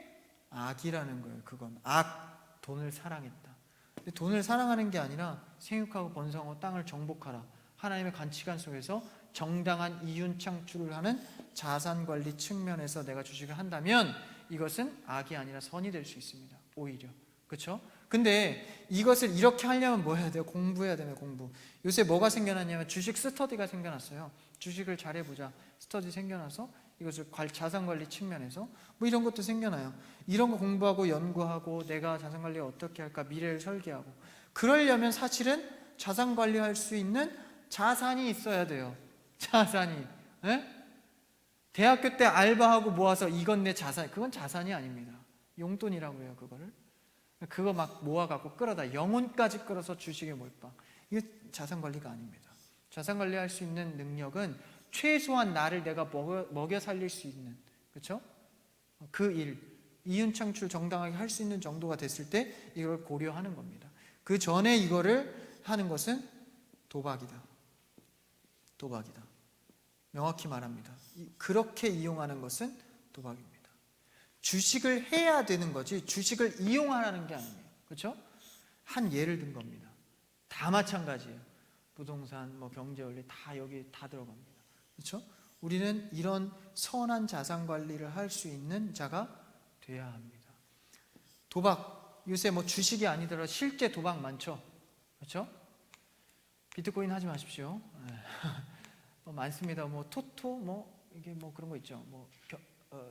악이라는 거예요. 그건 악, 돈을 사랑했다. 근데 돈을 사랑하는 게 아니라 생육하고 번성하고 땅을 정복하라, 하나님의 가치관 속에서 정당한 이윤 창출을 하는 자산관리 측면에서 내가 주식을 한다면 이것은 악이 아니라 선이 될 수 있습니다. 오히려. 그렇죠? 근데 이것을 이렇게 하려면 뭐 해야 돼요? 공부해야 되면 공부. 요새 뭐가 생겨났냐면 주식 스터디가 생겨났어요. 주식을 잘해보자 스터디 생겨나서 이것을 자산관리 측면에서 뭐 이런 것도 생겨나요. 이런 거 공부하고 연구하고 내가 자산관리 어떻게 할까 미래를 설계하고 그러려면 사실은 자산관리할 수 있는 자산이 있어야 돼요. 자산이. 예? 대학교 때 알바하고 모아서 이건 내 자산, 그건 자산이 아닙니다. 용돈이라고 해요. 그거를 그거 막 모아갖고 끌어다 영혼까지 끌어서 주식에 몰빵, 이게 자산관리가 아닙니다. 자산관리할 수 있는 능력은 최소한 나를 내가 먹여 살릴 수 있는, 그렇죠? 그 일, 이윤창출 정당하게 할 수 있는 정도가 됐을 때 이걸 고려하는 겁니다. 그 전에 이거를 하는 것은 도박이다. 도박이다. 명확히 말합니다. 그렇게 이용하는 것은 도박입니다. 주식을 해야 되는 거지 주식을 이용하라는 게 아니에요. 그렇죠? 한 예를 든 겁니다. 다 마찬가지예요. 부동산, 뭐 경제원리 다 여기 다 들어갑니다. 그렇죠? 우리는 이런 선한 자산 관리를 할 수 있는 자가 돼야 합니다. 도박, 요새 뭐 주식이 아니더라도 실제 도박 많죠. 그렇죠? 비트코인 하지 마십시오. 뭐 많습니다. 뭐 토토, 뭐 이게 뭐 그런 거 있죠. 뭐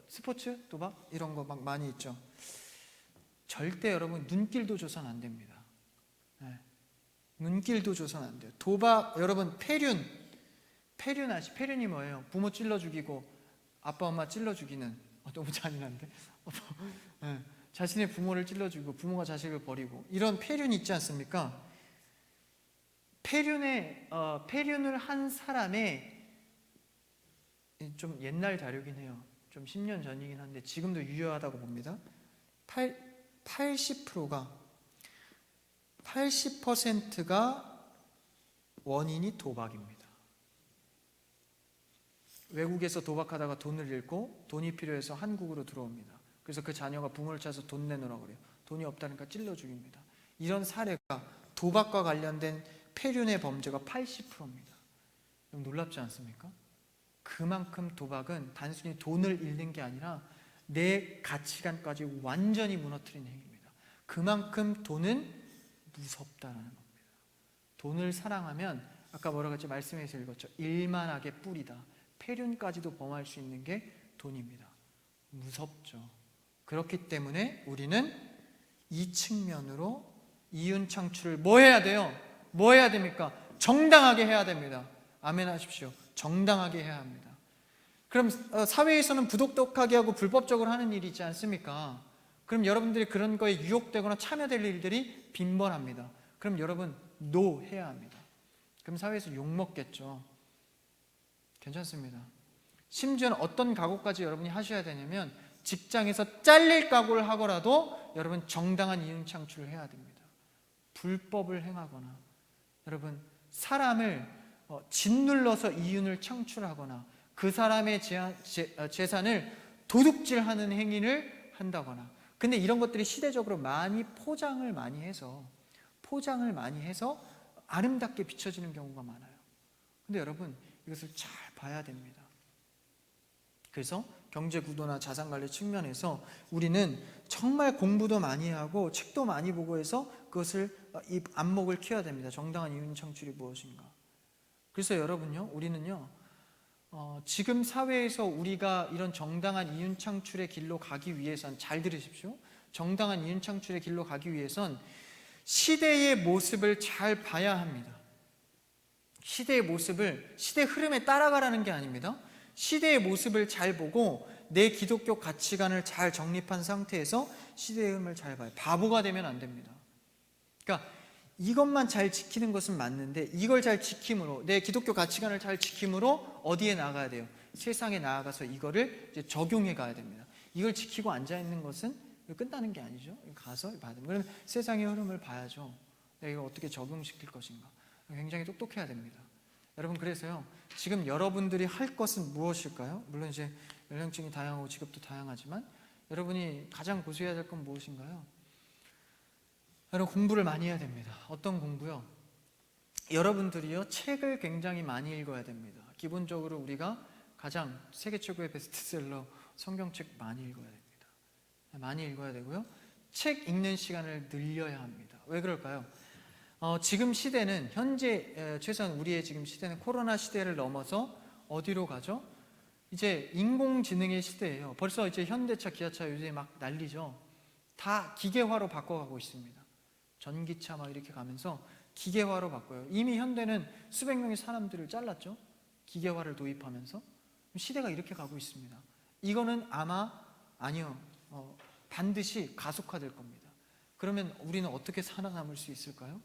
스포츠 도박 이런 거 막 많이 있죠. 절대 여러분 눈길도 줘선 안 됩니다. 눈길도 줘선 안 돼요. 도박, 여러분 폐륜 아시? 폐륜이 뭐예요? 부모 찔러 죽이고 아빠 엄마 찔러 죽이는, 너무 잔인한데? 자신의 부모를 찔러 죽이고 부모가 자식을 버리고 이런 폐륜이 있지 않습니까? 폐륜을 한 사람의, 좀 옛날 자료긴 해요. 좀 10년 전이긴 한데 지금도 유효하다고 봅니다. 80%가 원인이 도박입니다. 외국에서 도박하다가 돈을 잃고 돈이 필요해서 한국으로 들어옵니다. 그래서 그 자녀가 부모를 찾아서 돈 내놓으라고 그래요. 돈이 없다니까 찔러 죽입니다. 이런 사례가 도박과 관련된 폐륜의 범죄가 80%입니다. 너무 놀랍지 않습니까? 그만큼 도박은 단순히 돈을 잃는 게 아니라 내 가치관까지 완전히 무너뜨리는 행위입니다. 그만큼 돈은 무섭다라는 겁니다. 돈을 사랑하면 아까 뭐라고 했죠? 말씀에서 읽었죠. 일만하게 뿌리다. 폐륜까지도 범할 수 있는 게 돈입니다. 무섭죠. 그렇기 때문에 우리는 이 측면으로 이윤 창출을 뭐 해야 돼요? 뭐 해야 됩니까? 정당하게 해야 됩니다. 아멘 하십시오. 정당하게 해야 합니다. 그럼 사회에서는 부도덕하게 하고 불법적으로 하는 일이 있지 않습니까? 그럼 여러분들이 그런 거에 유혹되거나 참여될 일들이 빈번합니다. 그럼 여러분 노 해야 합니다. 그럼 사회에서 욕먹겠죠. 괜찮습니다. 심지어는 어떤 각오까지 여러분이 하셔야 되냐면 직장에서 잘릴 각오를 하더라도 여러분 정당한 이윤 창출을 해야 됩니다. 불법을 행하거나 여러분 사람을 짓눌러서 이윤을 창출하거나 그 사람의 재산을 도둑질하는 행위를 한다거나, 근데 이런 것들이 시대적으로 포장을 많이 해서 아름답게 비춰지는 경우가 많아요. 근데 여러분 이것을 잘 봐야 됩니다. 그래서 경제구도나 자산관리 측면에서 우리는 정말 공부도 많이 하고 책도 많이 보고 해서 그것을 이 안목을 키워야 됩니다. 정당한 이윤 창출이 무엇인가. 그래서 여러분요, 우리는요 지금 사회에서 우리가 이런 정당한 이윤 창출의 길로 가기 위해선, 잘 들으십시오. 정당한 이윤 창출의 길로 가기 위해선 시대의 모습을 잘 봐야 합니다. 시대의 모습을, 시대 흐름에 따라가라는 게 아닙니다. 시대의 모습을 잘 보고 내 기독교 가치관을 잘 정립한 상태에서 시대의 흐름을 잘 봐요. 바보가 되면 안 됩니다. 그러니까 이것만 잘 지키는 것은 맞는데 이걸 잘 지킴으로, 내 기독교 가치관을 잘 지킴으로 어디에 나가야 돼요? 세상에 나아가서 이거를 이제 적용해 가야 됩니다. 이걸 지키고 앉아있는 것은 끝나는 게 아니죠. 가서 봐야 됩니다. 그러면 세상의 흐름을 봐야죠. 내가 이걸 어떻게 적용시킬 것인가. 굉장히 똑똑해야 됩니다. 여러분, 그래서요 지금 여러분들이 할 것은 무엇일까요? 물론 이제 연령층이 다양하고 직업도 다양하지만 여러분이 가장 고수해야 될 건 무엇인가요? 여러분, 공부를 많이 해야 됩니다. 어떤 공부요? 여러분들이요 책을 굉장히 많이 읽어야 됩니다. 기본적으로 우리가 가장 세계 최고의 베스트셀러 성경책 많이 읽어야 됩니다. 많이 읽어야 되고요, 책 읽는 시간을 늘려야 합니다. 왜 그럴까요? 지금 시대는 현재 최소한 우리의 지금 시대는 코로나 시대를 넘어서 어디로 가죠? 이제 인공지능의 시대예요. 벌써 이제 현대차, 기아차 요새 막 난리죠. 다 기계화로 바꿔가고 있습니다. 전기차 막 이렇게 가면서 기계화로 바꿔요. 이미 현대는 수백 명의 사람들을 잘랐죠. 기계화를 도입하면서 시대가 이렇게 가고 있습니다. 이거는 아니요. 반드시 가속화될 겁니다. 그러면 우리는 어떻게 살아남을 수 있을까요?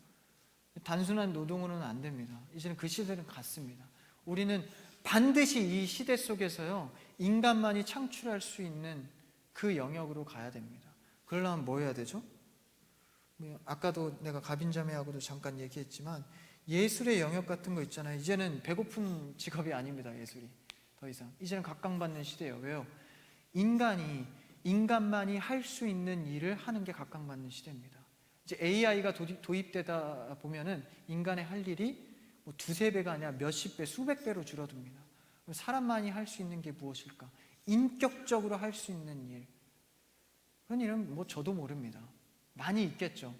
단순한 노동으로는 안 됩니다. 이제는 그 시대는 갔습니다. 우리는 반드시 이 시대 속에서요, 인간만이 창출할 수 있는 그 영역으로 가야 됩니다. 그러려면 뭐 해야 되죠? 아까도 내가 가빈자매하고도 잠깐 얘기했지만 예술의 영역 같은 거 있잖아요. 이제는 배고픈 직업이 아닙니다. 예술이 더 이상 이제는 각광받는 시대예요. 왜요? 인간만이 할 수 있는 일을 하는 게 각광받는 시대입니다. 이제 AI가 도입되다 보면은 인간의 할 일이 뭐 두세 배가 아니라 몇십 배, 수백 배로 줄어듭니다. 그럼 사람만이 할 수 있는 게 무엇일까? 인격적으로 할 수 있는 일. 그런 일은 뭐 저도 모릅니다. 많이 있겠죠.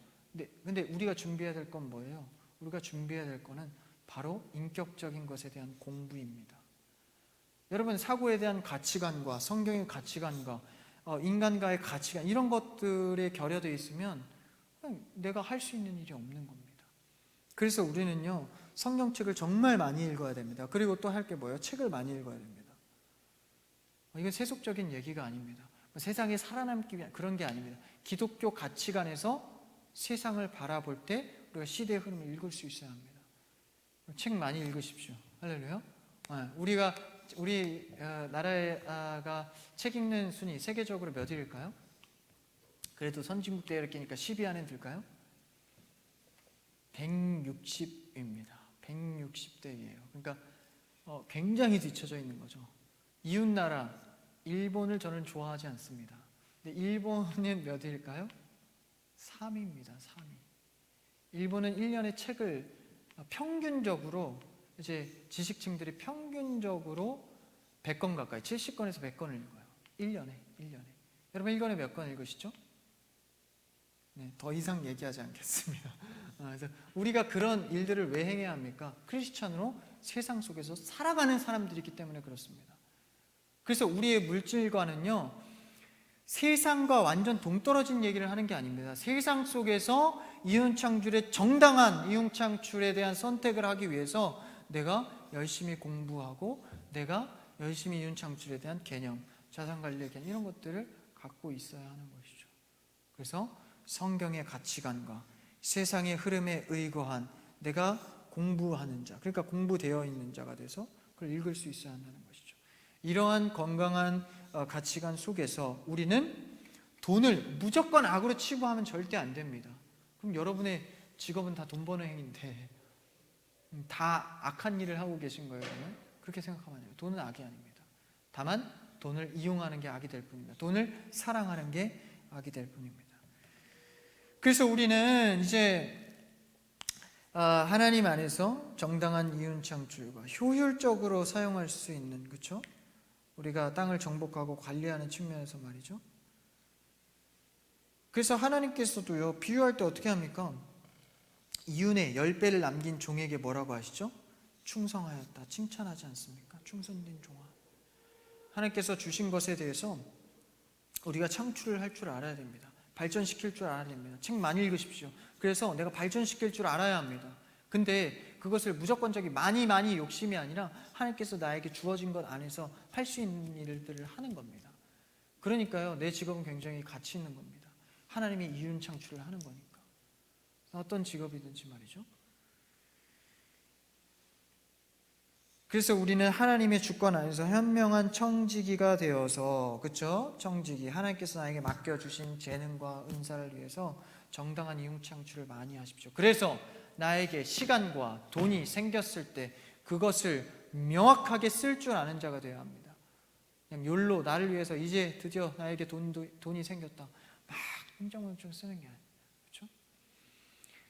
근데 우리가 준비해야 될 건 뭐예요? 우리가 준비해야 될 거는 바로 인격적인 것에 대한 공부입니다. 여러분, 사고에 대한 가치관과 성경의 가치관과 인간과의 가치관, 이런 것들에 결여되어 있으면 그냥 내가 할 수 있는 일이 없는 겁니다. 그래서 우리는요, 성경책을 정말 많이 읽어야 됩니다. 그리고 또 할 게 뭐예요? 책을 많이 읽어야 됩니다. 이건 세속적인 얘기가 아닙니다. 세상에 살아남기 위한 그런 게 아닙니다. 기독교 가치관에서 세상을 바라볼 때 우리가 시대의 흐름을 읽을 수 있어야 합니다. 책 많이 읽으십시오. 할렐루야. 우리 나라가 책 읽는 순위 세계적으로 몇 위일까요? 그래도 선진국 대회를 끼니까 10위 안에 들까요? 160위입니다. 160대위예요. 그러니까 굉장히 뒤쳐져 있는 거죠. 이웃나라 일본을 저는 좋아하지 않습니다. 근데 일본은 몇 위일까요? 3위입니다. 3위. 일본은 1년에 책을 평균적으로 이제 지식층들이 평균적으로 100권 가까이, 70권에서 100권을 읽어요. 1년에. 여러분 1년에 몇 권 읽으시죠? 네, 더 이상 얘기하지 않겠습니다. 그래서 우리가 그런 일들을 왜 행해야 합니까? 크리스찬으로 세상 속에서 살아가는 사람들이기 때문에 그렇습니다. 그래서 우리의 물질과는요, 세상과 완전 동떨어진 얘기를 하는 게 아닙니다. 세상 속에서 이윤창출의 정당한 이윤창출에 대한 선택을 하기 위해서 내가 열심히 공부하고 내가 열심히 이윤창출에 대한 개념, 자산관리의 개념, 이런 것들을 갖고 있어야 하는 것이죠. 그래서 성경의 가치관과 세상의 흐름에 의거한 내가 공부하는 자, 그러니까 공부되어 있는 자가 돼서 그걸 읽을 수 있어야 한다는 것이죠. 이러한 건강한 가치관 속에서 우리는 돈을 무조건 악으로 치부하면 절대 안 됩니다. 그럼 여러분의 직업은 다 돈 버는 행위인데 다 악한 일을 하고 계신 거예요, 그러면? 그렇게 생각하면 돼요. 돈은 악이 아닙니다. 다만 돈을 이용하는 게 악이 될 뿐입니다. 돈을 사랑하는 게 악이 될 뿐입니다. 그래서 우리는 이제 하나님 안에서 정당한 이윤창출과 효율적으로 사용할 수 있는, 그렇죠? 우리가 땅을 정복하고 관리하는 측면에서 말이죠. 그래서 하나님께서도요, 비유할 때 어떻게 합니까? 이윤의 10배를 남긴 종에게 뭐라고 하시죠? 충성하였다, 칭찬하지 않습니까? 충성된 종아. 하나님께서 주신 것에 대해서 우리가 창출을 할 줄 알아야 됩니다. 발전시킬 줄 알아야 됩니다. 책 많이 읽으십시오. 그래서 내가 발전시킬 줄 알아야 합니다. 근데 그것을 무조건적인 많이 욕심이 아니라 하나님께서 나에게 주어진 것 안에서 할 수 있는 일들을 하는 겁니다. 그러니까요, 내 직업은 굉장히 가치 있는 겁니다. 하나님이 이윤 창출을 하는 거니까. 어떤 직업이든지 말이죠. 그래서 우리는 하나님의 주권 안에서 현명한 청지기가 되어서, 그렇죠? 청지기, 하나님께서 나에게 맡겨주신 재능과 은사를 위해서 정당한 이윤 창출을 많이 하십시오. 그래서 나에게 시간과 돈이 생겼을 때 그것을 명확하게 쓸 줄 아는 자가 되어야 합니다. 그냥 욜로, 나를 위해서 이제 드디어 나에게 돈이 생겼다, 막 흥청흥청 쓰는 게 아니에요. 그렇죠?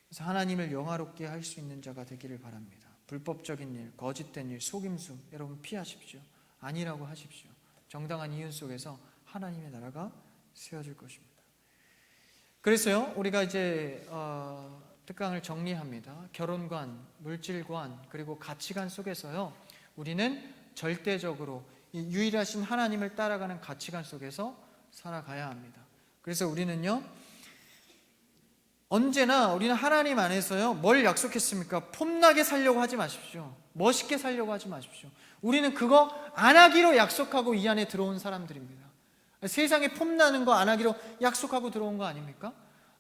그래서 하나님을 영화롭게 할 수 있는 자가 되기를 바랍니다. 불법적인 일, 거짓된 일, 속임수, 여러분 피하십시오. 아니라고 하십시오. 정당한 이윤 속에서 하나님의 나라가 세워질 것입니다. 그래서요, 우리가 이제 특강을 정리합니다. 결혼관, 물질관, 그리고 가치관 속에서요, 우리는 절대적으로 이 유일하신 하나님을 따라가는 가치관 속에서 살아가야 합니다. 그래서 우리는요, 언제나 우리는 하나님 안에서요, 뭘 약속했습니까? 폼나게 살려고 하지 마십시오. 멋있게 살려고 하지 마십시오. 우리는 그거 안 하기로 약속하고 이 안에 들어온 사람들입니다. 세상에 폼나는 거 안 하기로 약속하고 들어온 거 아닙니까?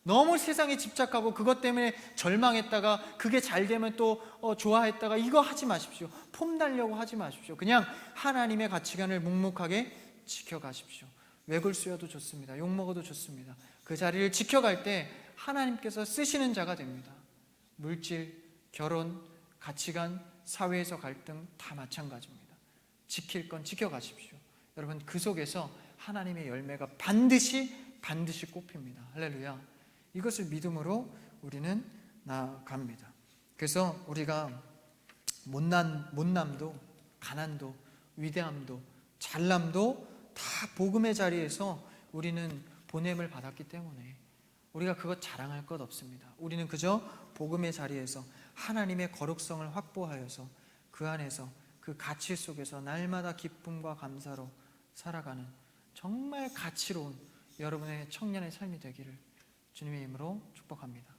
너무 세상에 집착하고 그것 때문에 절망했다가 그게 잘 되면 또 좋아했다가 이거 하지 마십시오. 폼달려고 하지 마십시오. 그냥 하나님의 가치관을 묵묵하게 지켜가십시오. 외골 수여도 좋습니다. 욕먹어도 좋습니다. 그 자리를 지켜갈 때 하나님께서 쓰시는 자가 됩니다. 물질, 결혼, 가치관, 사회에서 갈등 다 마찬가지입니다. 지킬 건 지켜가십시오. 여러분, 그 속에서 하나님의 열매가 반드시 꽃핍니다. 할렐루야. 이것을 믿음으로 우리는 나아갑니다. 그래서 우리가 못남도, 가난도, 위대함도, 잘남도 다 복음의 자리에서 우리는 보냄을 받았기 때문에 우리가 그것 자랑할 것 없습니다. 우리는 그저 복음의 자리에서 하나님의 거룩성을 확보하여서 그 안에서 그 가치 속에서 날마다 기쁨과 감사로 살아가는 정말 가치로운 여러분의 청년의 삶이 되기를 주님의 이름으로 축복합니다.